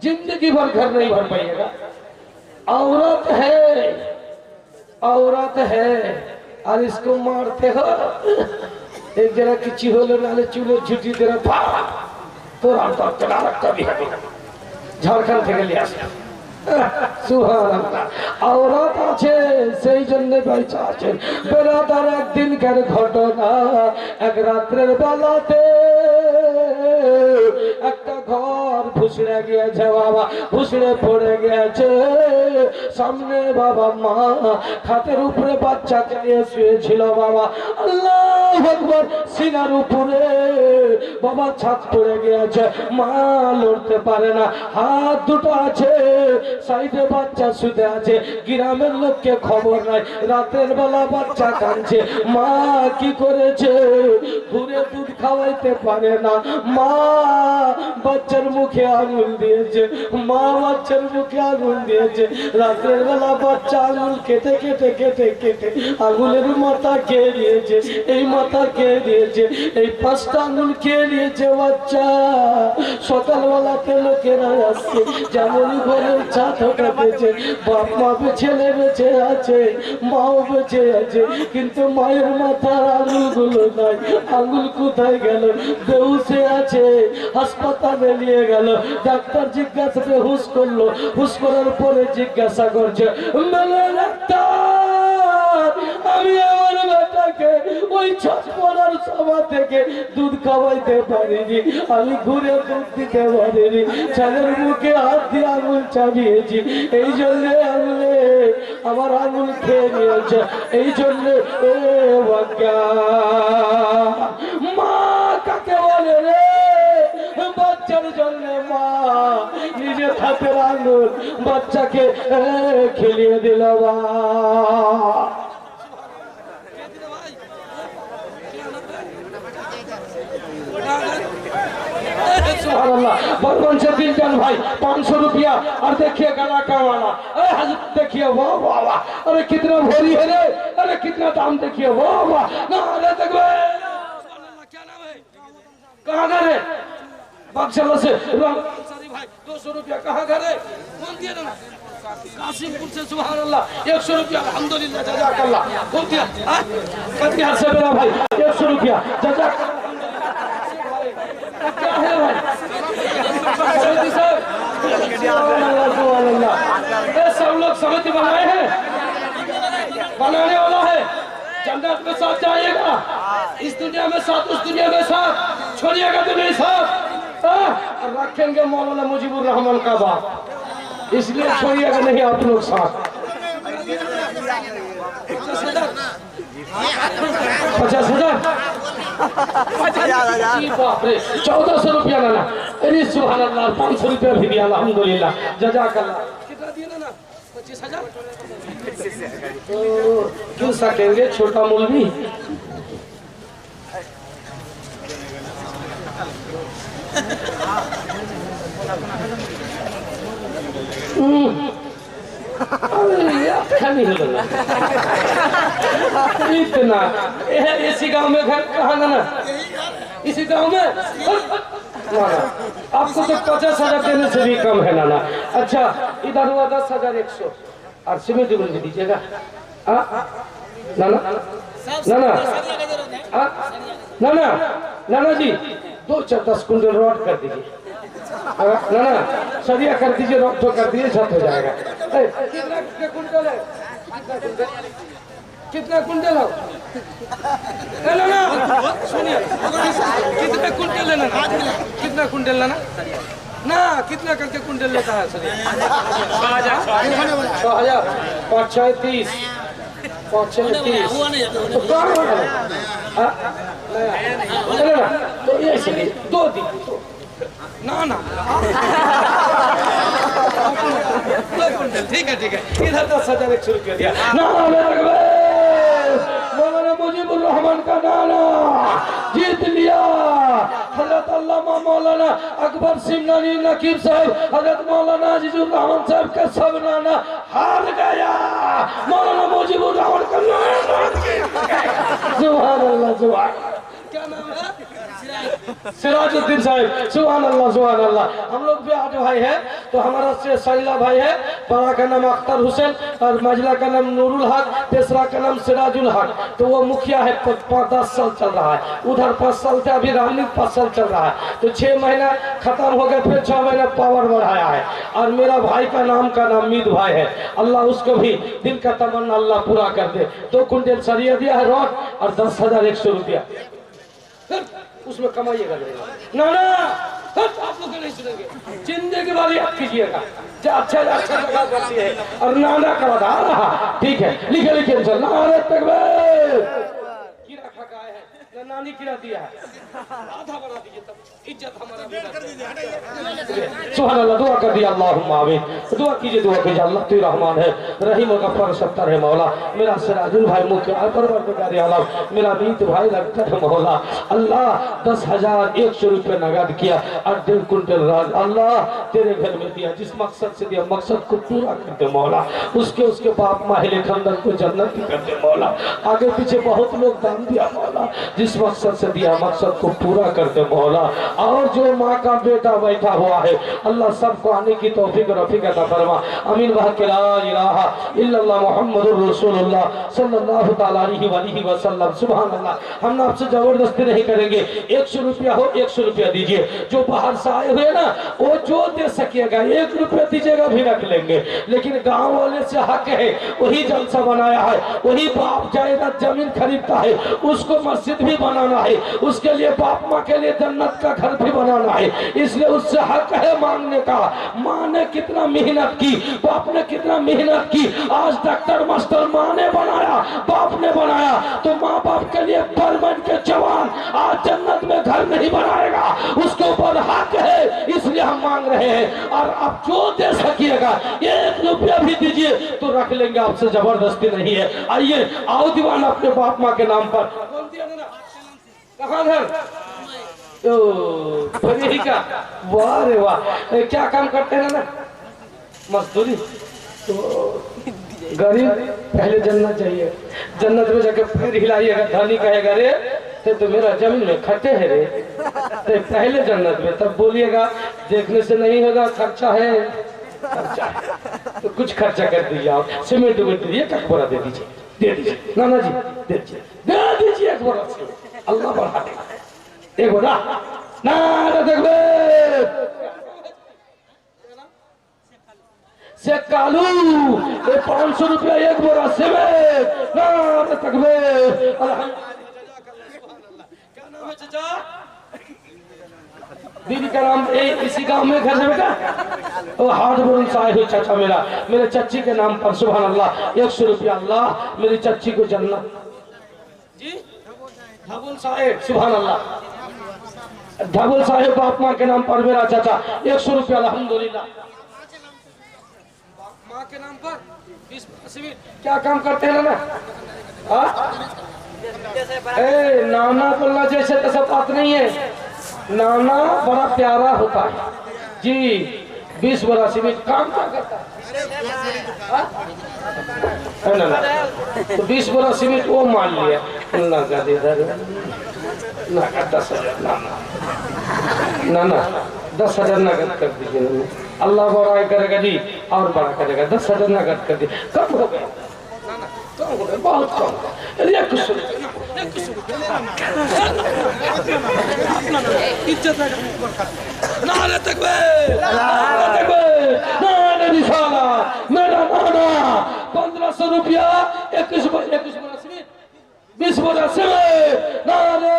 जिंदगी भर घर नहीं भर पाइएगा। औरत है, औरत है और इसको मारते हो। एक जरा की चिहोले नाले चूल्हे झुटी दे रहा तो रास्ता चला रखता भी है झारखंड থেকে নিয়ে আসে। সুবহানাল্লাহ। औरत আছে সেই জন্য বেঁচে আছেন। বেরাদার একদিনকার ঘটনা, এক রাত্রের বেলাতে একটা ঘর ফুসড়ে গিয়েছে বাবা, ফুসড়ে পড়ে গেছে। সামনে বাবা মা খাটের উপরে বাচ্চাকে নিয়ে শুয়েছিল বাবা। আল্লাহু আকবার। সিনার উপরে বাবা ছাদ পড়ে গিয়েছে, মা লড়তে পারে না, হাত দুটো আছে, সাইডে বাচ্চা শুতে আছে। গ্রামের লোককে খবর নাই, রাতের বেলা বাচ্চা কাঁদছে। মা কি করেছে, ঘুরে দুধ খাওয়াইতে পারে না, মা বাচ্চার মুখে আঙুল দিয়েছে, মা বাচ্চার মুখে আঙুল দিয়েছে। রাতের বেলা বাচ্চা আঙুল কেটে কেটে কেটে কেটে আঙুলের মাথা খেয়ে নিয়েছে, এই মাথা খেয়ে নিয়েছে, এই 5টা আঙুল খেয়ে নিয়েছে বাচ্চা। সকালবেলাতে লোকেরা আসছে, যেমনই ঘরের ছাদ কাটেছে, বাপ মা ছেলে বেঁচে আছে, মাও বেঁচে আছে, কিন্তু মায়ের মাথার আঙুলগুলো নাই। আঙুল কোথায় গেল? বেহুশে আছে, হাসপাতালে নিয়ে গেল। ডাক্তার জিজ্ঞাসা হুশ করলো, হুশ করার পরে জিজ্ঞাসা করছে, আমি আমার বেটাকে ওই ছট পড়ার সভা থেকে দুধ খাওয়াইতে পারিনি, আমি ঘুরে দুধ দিতে পারিনি, ছেলের মুখে হাত দিয়ে আঙুল চাবিয়েছি, এই জন্য আঙুলে আমার আঙুল খেয়ে নিয়েছে, এই জন্য মা কাকে বলে রে? বাচ্চার জন্য মা নিজে হাতের আঙুল বাচ্চাকে খেলিয়ে দিল। बलवन से दिलजन भाई 500 रुपया। और देखिए गला का वाला, अरे हजरत देखिए वाह वाह वाह, अरे कितना भोरी है रे, अरे कितना दाम देखिए वाह वाह। क्या नाम है, कहाँ घर है? बक्सर से भाई 200 रुपया। कहाँ घर है? कौन दिया ना? कासिमपुर से सुभान अल्लाह 100 रुपया अल्हम्दुलिल्लाह जज़ाकल्लाह बोल दिया कटिहार से मेरा भाई 100 रुपया जज़ाकल्लाह क्या है भाई सुभान अल्लाह ये सब लोग समिति बनाए हैं बनाने वाला है जन्नत में साथ जाइएगा इस दुनिया में साथ उस दुनिया में साथ छोड़िएगा तो नहीं साथ रखेंगे मौलाना मुजीबुर रहमान का बाप इसलिए छोड़िएगा नहीं आप लोग साथ 50,000 बाप रे 1400 रुपया लाना अरे सुभान अल्लाह 500 रुपया भी दिया अल्हम्दुलिल्लाह जज़ाकल्लाह कितना दिया ना 25,000 तो क्यों सकेंगे छोटा मौलवी इतना इसी गांव में घर कहाँ ना इसी गांव में आपको तो 50,000 देने से भी कम है नाना अच्छा इधर हुआ 10,100 और सीमेंट बोल दीजिएगा नाना नाना नाना नाना जी 2-10 कुंटल रोड कर दीजिए नाना सरिया कर दीजिए रोड तो कर दीजिए सब हो जाएगा कितना कुंटल है कितना कुंटल है नाना सुनिए कितना कुंटल है नाना कितना कुंटल लेना ना कितना करके कुंटल लेता है सर 6,000 5-6 30 तो तो ये चलिए 2 दिन ना ना ठीक है इधर 10,100 रुपया दिया मौलाना मुजीबुर रहमान का नाना जीत लिया हजरत अल्लामा मौलाना अकबर सिमनानी नकीब साहब हजरत मौलाना अजीजुर रहमान साहब का सब नाना हार गया मौलाना मुजीबुर रहमान का नाना सुभान अल्लाह सुभान क्या नाम है सिराजुद्दीन साहब सुभान अल्लाह हम लोग भी 8 भाई है तो हमारा से सैला भाई है बड़ा का नाम अख्तर हुसैन और मजला का नाम नूरुल हक तीसरा का नाम सिराजुल हक तो वो मुखिया है 5-10 साल चल रहा है उधर 5 साल से अभी रामनी 5 साल चल रहा है तो 6 महीना खत्म हो गया फिर 6 महीना पावर बढ़ाया है और मेरा भाई का नाम मीत भाई है अल्लाह उसको भी दिल का तमन्ना अल्लाह पूरा कर दे 2 कुंटल सरिया दिया है रोड और 10,100 रुपया उसमें कमाइएगा ना ना आप लोग नहीं सुनेंगे जिंदगी वाली आप कीजिएगा अच्छा जगह करती है और नाना का बता रहा ठीक है लिखे चल नारे तकबीर कीड़ा खा है ना नानी कीड़ा दिया है आधा बढ़ा दीजिए तब इज्जत हमारा सुभान अल्लाह दुआ कर दिया अल्लाहुम्मा आमीन दुआ कीजिए अल्लाह तू रहमान है रहीम व गफ्फार सत्तर है मौला मेरा सिराजुल भाई मुख्य परवरदिगार आलम मेरा मीत भाई लगता है मौला अल्लाह 10,100 रुपये नगद किया और 1.5 कुंटल राज अल्लाह तेरे घर में दिया जिस मकसद से दिया मकसद को पूरा कर दे मौला उसके बाप माहिल खंदन को जन्नत कर दे मौला आगे पीछे बहुत लोग दान दिया मौला जिस मकसद से दिया मकसद को पूरा कर दे मौला और जो माँ का बेटा बैठा हुआ है अल्लाह सबको आने की तौफीक रफीक अता फरमा अमीन वह के ला इलाहा इल्लल्लाह मुहम्मदुर रसूलुल्लाह सल्लल्लाहु तआला अलैहि वसल्लम सुभान अल्लाह हम आपसे जबरदस्ती नहीं करेंगे 100 रुपया हो 100 रुपया दीजिए जो बाहर से आए हुए ना वो जो दे सकिएगा 1 रुपया दीजिएगा भी रख लेंगे लेकिन गाँव वाले से हक है वही जलसा बनाया है वही बाप जायदाद जमीन खरीदता है उसको मस्जिद भी बनाना है उसके लिए बाप माँ के लिए जन्नत का घर भी बनाना है इसलिए उससे हक है मांगने का माँ ने कितना मेहनत की बाप ने कितना मेहनत की आज डॉक्टर मास्टर माँ ने बनाया बाप ने बनाया तो माँ बाप के लिए परमानेंट के जवान आज जन्नत में घर नहीं बनाएगा उसके ऊपर हक है इसलिए हम मांग रहे हैं और आप जो दे सकिएगा 1 रुपया भी दीजिए तो रख लेंगे आपसे जबरदस्ती नहीं है आइए आओ दीवान अपने बाप माँ के नाम पर कहाँ घर का वाह रे वाह क्या काम करते हैं ना मजदूरी तो गरीब पहले जन्नत चाहिए जन्नत में जाके फिर हिलाइएगा धनी कहेगा रे तो मेरा जमीन में खटे है रे तो पहले जन्नत में तब बोलिएगा देखने से नहीं होगा खर्चा है तो कुछ खर्चा कर दीजिए आप, सीमेंट उमेंट दीजिए, एक बोरा दे दीजिए, दे दीजिए नाना जी, दे दीजिए एक बोरा, अल्लाह बढ़ा देगा। एक बोरा नारा तकबीर, से कालू ये 500 रुपया एक बोरा सीमेंट, नारा तकबीर। क्या नाम है चाचा? दीदी का नाम इसी गांव में घर है बेटा? तो हाथ बोल साहिब हुई चाचा मेरे चच्ची के नाम पर सुभान अल्लाह 100 रुपया, अल्लाह मेरी चच्ची को जन्नत जी। धबुल साहिब सुभान अल्लाह, धबुल साहिब बाप माँ के नाम पर मेरा चाचा 100 रुपया अल्हम्दुलिल्लाह। माँ के नाम पर 20 क्या काम करते हैं ना? नाना बोलना जैसे तैसा बात नहीं है, नाना बड़ा प्यारा होता है जी। 20 बोरा सीमेंट काम क्या करता है ना? तो 20 बोरा सीमेंट वो मान लिया, अल्लाह का दे ना 10,000 ना 10,000 नगद कर दीजिए, अल्लाह बड़ा करेगा जी और बड़ा करेगा। 10,000 नगद कर दीजिए, कम हो गया, बहुत कम, नारे तकबीर, नारे रिसालत। मेरा नाना 1500 रुपया 21 बोरा सीमेंट, 20 बोरा सीमेंट, नारे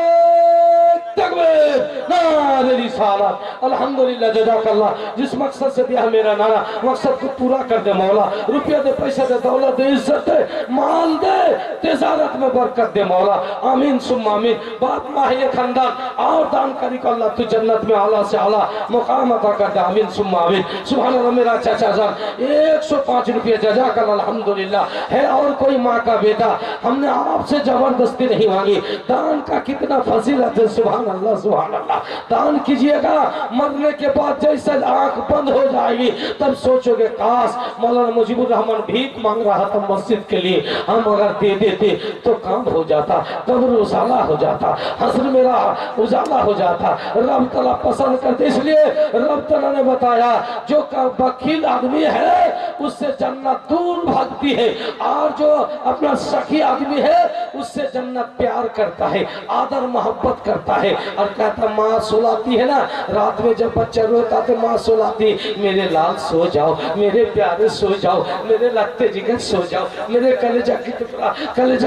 तकबीर, नारे रिसालत। अल्हम्दुलिल्लाह जज़ाकल्लाह। जिस मकसद से दिया मेरा नाना, मकसद को पूरा कर दे मौला। रुपया दे, पैसा दे, दौलत दे, इज्जत दे, माल दे, तिजारत में बरकत दे मौला। आमीन सुम्मा आमीन। बाप माँ ये खानदान और दान करी को अल्लाह तू जन्नत में आला से आला मुकाम अता कर दे। आमीन सुम्मा आमीन। सुभान अल्लाह। मेरा चाचा जान 105 रुपये जज़ाकल्लाह अल्हम्दुलिल्लाह है। और कोई माँ का बेटा, हमने आपसे जबरदस्ती नहीं मांगी। दान का कितना फजीलत है, सुभान अल्लाह सुभान अल्लाह। दान कीजिएगा, मरने के बाद जैसे आंख बंद हो जाएगी तब सोचोगे काश मौलाना मुजीबुर रहमान भीख मांग रहा था मस्जिद के लिए, हम अगर दे देते तो काम हो जाता, कब्र उजाला हो जाता, हस्र मेरा उजाला हो जाता। रब तआला पसंद करते, इसलिए रब तआला ने बताया जो बखील आदमी है उससे जन्नत दूर भागती है, और जो अपना सखी आदमी है उससे जन्नत प्यार करता है, आदर मोहब्बत करता है। और कहता माँ सुलाती है ना, रात में जब बच्चा रोता तो माँ सुलाती, मेरे लाल सो जाओ, मेरे प्यारे सो जाओ, मेरे लगते जिगर सो जाओ, मेरे कलेजा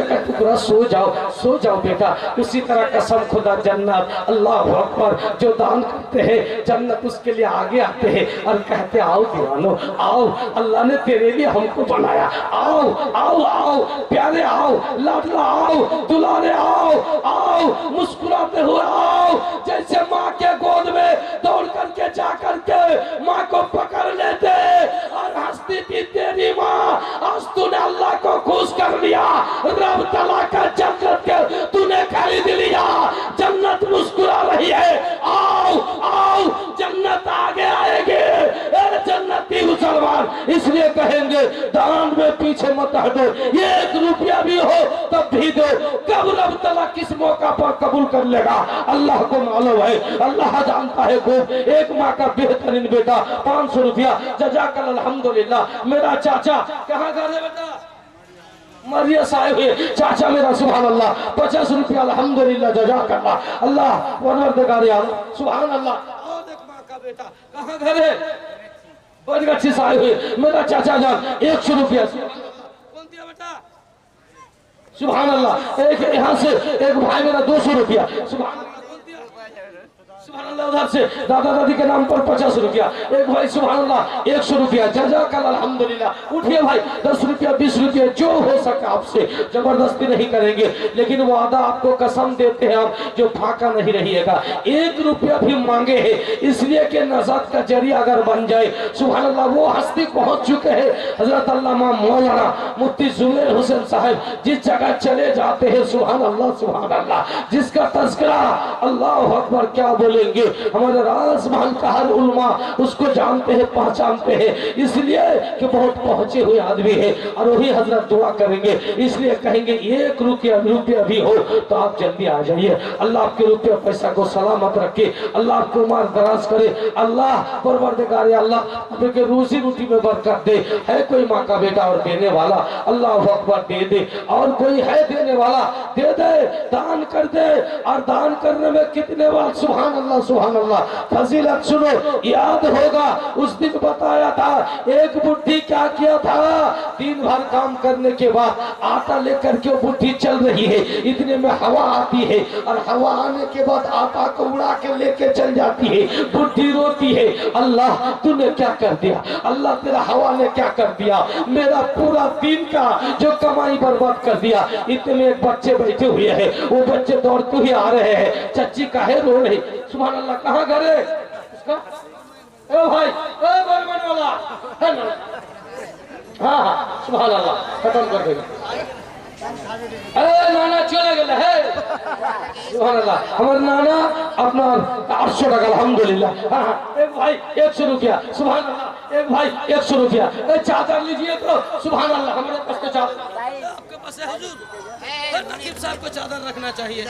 का टुकड़ा सो जाओ बेटा। उसी तरह कसम खुदा जन्नत, अल्लाह अकबर, जो दान करते हैं जन्नत उसके लिए आगे आते हैं और कहते आओ दीवानो आओ, अल्लाह ने तेरे लिए हमको बनाया, आओ आओ आओ प्यारे आओ, लाडला आओ, दुलारे आओ, मुस्कुराते हुए आओ। जैसे माँ के गोद में दौड़ करके जा करके माँ को पकड़ लेते और हंसती थी तेरी माँ, आज तूने अल्लाह को खुश कर लिया, रब तआला का जन्नत के तूने खरीद लिया, जन्नत मुस्कुरा रही है, आओ आओ जन्नत आगे आएगी। जन्नती मुसलमान इसलिए कहेंगे दान में पीछे मत हटो, 1 रुपया भी हो तब भी दो, कब रब तआला किस मौका पर कबूल कर लेगा अल्लाह को मालूम है, अल्लाह जानता है। खूब एक माँ का बेहतरीन बेटा 500 रुपया जज़ाकल्लाह अल्हम्दुलिल्लाह। मेरा चाचा कहाँ घर है बेटा? मरिया साहिब है चाचा मेरा, सुभान अल्लाह 50 रुपया अल्हम्दुलिल्लाह जज़ाकल्लाह। अल्लाह परवरदिगार आलम सुभान अल्लाह। और एक माँ का बेटा कहाँ घर है? बड़गच्छी साहिब है मेरा चाचा जान 100 रुपया। कौन दिया बेटा? सुभान अल्लाह। एक यहाँ से एक भाई मेरा 200 रुपया, सुभान अल्लाह। सुभान अल्लाह। उधर से दादा दादी के नाम पर 50 रुपया, एक भाई सुभान अल्लाह 100 रुपया जज़ाकल्लाह अल्हम्दुलिल्लाह। उठिए भाई 10 रुपया 20 रुपया जो हो सके आपसे, जबरदस्ती नहीं करेंगे, लेकिन वादा आपको कसम देते हैं आप जो फाका नहीं रहिएगा। 1 रुपया भी मांगे है इसलिए कि नजात का जरिया अगर बन जाए, सुभान अल्लाह। वो हस्ती पहुंच चुके हैं हजरत अल्लामा मौलाना मुफ्ती जुबैर हुसैन साहब, जिस जगह चले जाते हैं सुभान अल्लाह सुभान अल्लाह, जिसका तज़किरा अल्लाह अकबर क्या बोले बोलेंगे। हमारे राजमहल का हर उल्मा उसको जानते हैं, पहचानते हैं, इसलिए कि बहुत पहुंचे हुए आदमी है। और वही हजरत दुआ करेंगे, इसलिए कहेंगे 1 रुपया भी हो तो आप जल्दी आ जाइए। अल्लाह आपके रुपये पैसा को सलामत रखे, अल्लाह आपको उम्र दराज करे, अल्लाह परवरदिगार अल्लाह आपके रोजी रोटी में बरकत दे। है कोई माँ का बेटा और देने वाला, अल्लाह अकबर दे दे। और कोई है देने वाला, दे दे, दान कर दे। और दान करने में कितने बार सुभान अल्लाह सुभान अल्लाह। फजीलत सुनो, याद होगा उस दिन बताया था एक बुढ़ी क्या किया था, दिन भर काम करने के बाद आटा लेकर के बुढ़ी चल रही है, इतने में हवा आती है और हवा आने के बाद आटा को उड़ा के लेके चल जाती है। बुढ़ी रोती है, अल्लाह तूने क्या कर दिया, अल्लाह तेरा हवा ने क्या कर दिया, मेरा पूरा दिन का जो कमाई बर्बाद कर दिया। इतने में एक बच्चे बैठे हुए हैं, वो बच्चे दौड़ते हुए आ रहे हैं, चच्ची काहे रो रही, सुभान अल्लाह, कहाँ घर है उसका, ओ भाई ओ बरमन वाला है ना, हाँ हाँ सुभान अल्लाह, खत्म कर देगा। अरे नाना चले गए है, सुभान अल्लाह, हमारे नाना अपना 800 टका अल्हम्दुलिल्लाह। हाँ हाँ, एक भाई 100 रुपया, सुभान अल्लाह, एक भाई 100 रुपया। चादर लीजिए तो सुभान अल्लाह, हमारे पास तो चादर आपके पास है हुजूर, नकीब साहब को चादर रखना चाहिए,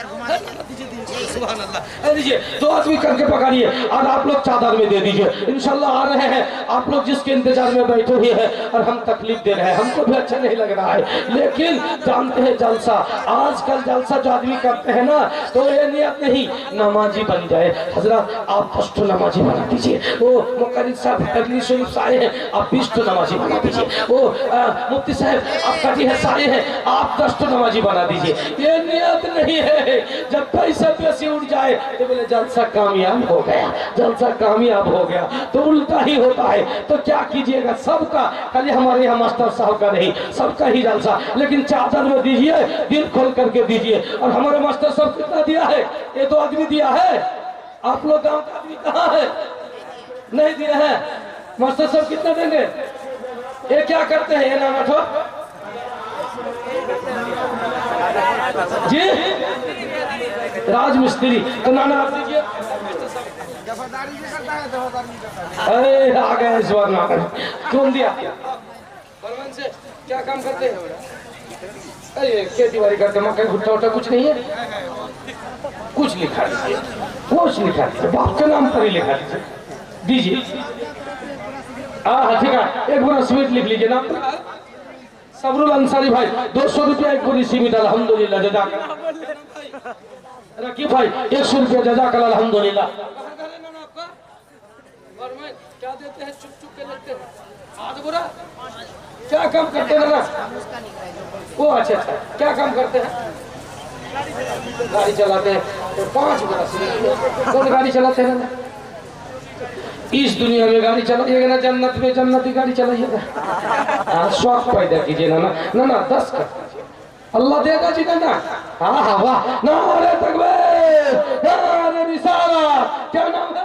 सुभान अल्लाह। लीजिए 2 आदमी करके पकड़िए और आप लोग चादर में दे दीजिए, इंशाल्लाह आ रहे हैं। आप लोग जिसके इंतजार में बैठे हुए हैं और हम तकलीफ दे रहे हैं, हमको भी अच्छा नहीं लग रहा है, लेकिन जानते हैं जलसा, आजकल जलसा जो आदमी करते हैं ना, तो ये नियत नहीं नमाजी बन जाए। हजरत आप 10 नमाजी बना दीजिए, वो मुकर्रिर साहब हदीस शरीफ से आए हैं, आप 20 नमाजी बना दीजिए, वो मुफ्ती साहब आप कटी है साए हैं, आप 10 नमाजी बना दीजिए। ये नियत नहीं है, जब पैसा पैसे उड़ जाए तो बोले जलसा कामयाब हो गया, जलसा कामयाब हो गया, तो उल्टा ही होता है। तो क्या कीजिएगा, सबका, खाली हमारे यहाँ मास्टर साहब का नहीं, सबका ही जलसा, लेकिन चादर में दीजिए, दिल खोल करके दीजिए। और हमारे मास्टर साहब कितना दिया है, ये 2 आदमी दिया है, आप लोग गाँव का आदमी कहाँ है, नहीं दिया है। मास्टर साहब कितना देंगे, ये क्या करते हैं, ये नाम उठो जी, राजमिस्त्री, तो नाना आप दीजिए। अरे आ गए इस बार नाना, कौन दिया, बलवन से क्या काम करते हैं, अरे खेती बाड़ी करते, मक्का भुट्टा उट्टा कुछ नहीं है, कुछ लिखा लीजिए, कुछ लिखा लीजिए, बाप के नाम पर ही लिखा लीजिए, दीजिए। हाँ ठीक है, एक बुरा स्वीट लिख लीजिए नाम, सबरुल अंसारी भाई 200 रुपया एक पूरी सीमित अल्हम्दुलिल्लाह, जज़ाक रकीब भाई 100 रुपया जज़ाक अल्हम्दुलिल्लाह। क्या देते हैं, चुप चुप के लेते हैं, आज बुरा क्या काम करते हैं ना, वो अच्छा अच्छा क्या काम करते हैं, गाड़ी चलाते हैं, तो 5 बुरा कौन गाड़ी चलाते हैं ना, इस दुनिया में गाड़ी चलाइएगा ना, जन्नत में जन्नती गाड़ी चलाइएगा, शौक पैदा कीजिए ना ना ना 10 कर अल्लाह देगा जी ना। हाँ हाँ वाह, नारे तकबीर, नारे रिसालत, क्या नाम है,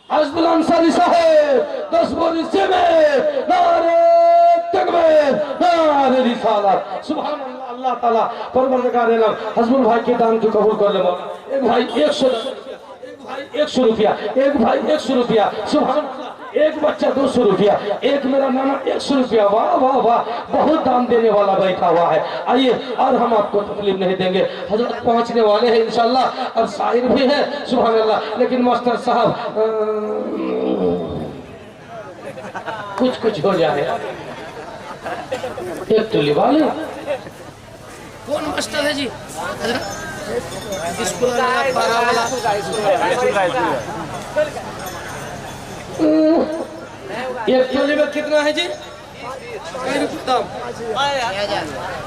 हस्बुल अंसारी साहब 10 बोरी से में, नारे तकबीर, नारे रिसालत, सुभान अल्लाह। अल्लाह ताला परवरदिगार आलम हस्बुल भाई के दान को कबूल कर ले मौला। एक भाई 100 रुपया, एक भाई 100 रुपया, सुभान अल्लाह, एक बच्चा 200 रुपया, एक मेरा नाना 100 रुपया, वाह वाह वाह, बहुत दान देने वाला बैठा हुआ है। आइए, और हम आपको तकलीफ नहीं देंगे, हजरत पहुंचने वाले हैं इंशाल्लाह, और शायर भी है सुभान अल्लाह, लेकिन मास्टर साहब कुछ हो जाए, एक टोली वाले कौन मास्टर है जी, स्कूल वाला एक टोली में कितना है जी,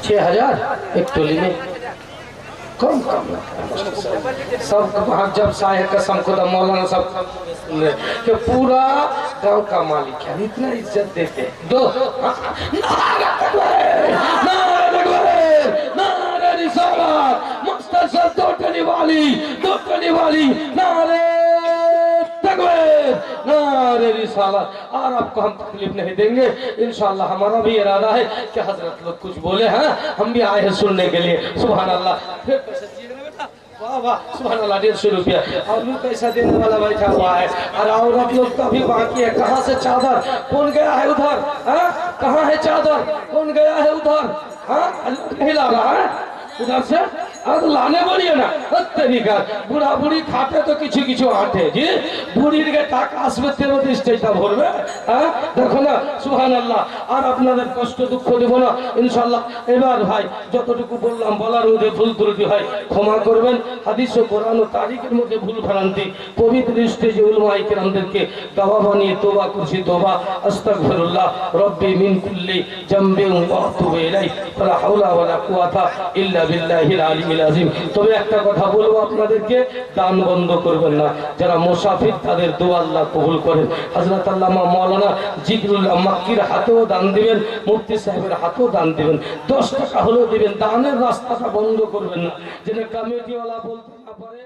6000 एक टोली में, कम सब जब साहेब कसम खुदा मौलाना सब कि पूरा गांव का मालिक है, इतना इज्जत देते हैं। 2 मास्टर साहब 2 टोली वाली, नारे तकबीर, नारे रिसालत। और आपको हम तकलीफ नहीं देंगे इंशाल्लाह। हमारा भी इरादा है कि हजरत लोग कुछ बोले हैं, हम भी आए हैं सुनने के लिए, सुभान अल्लाह। फिर वाह वाह सुभान अल्लाह 150 रुपया और भी पैसा देने वाला बैठा हुआ है और औरत लोग का भी बाकी है। कहाँ से चादर कौन गया है उधर? हाँ कहाँ है चादर कौन गया है उधर? हाँ नहीं ला रहा है उधर से अब लाने बोलिए ना तरीका बुढ़ा बुढ़ी खाते तो किछु किछु आटे जी बुढ़ी के टाका আসবে 13টা ভরবে। হ্যাঁ দেখো না সুবহানাল্লাহ। আর আপনাদের কষ্ট দুঃখ দেব না ইনশাআল্লাহ। এবার ভাই যতটুকু বললাম বলার মধ্যে ভুল ত্রুটি হয় ক্ষমা করবেন। হাদিস ও কোরআন ও তারিখের মধ্যে ভুল ভ্রান্তি পবিত্র স্টেজে উলামায়ে কেরামদেরকে গাওয়া বানিয়ে তওবা করছি তওবা আস্তাগফিরুল্লাহ রব্বি মিন কুল্লি জামবিন ওয়া আতুবু ইলাইহি ফালা হাওলা ওয়ালা কুওয়াতা ইল্লা বিল্লাহিল আলিয়্যিল আযীম। তবে একটা কথা বলবো আপনাদেরকে দান বন্ধ করবেন না। যারা মুসাফির তাদের দোয়া আল্লাহ কবুল করেন। হযরত আল্লামা মাওলানা জিকরুল্লাহ মাক্কির হাতেও দান দিবেন, মুফতি সাহেবের হাতেও দান দিবেন, 10 টাকা হলেও দিবেন। দানের রাস্তাটা বন্ধ করবেন না যেন কমিটিওয়ালা বলতে না পারে।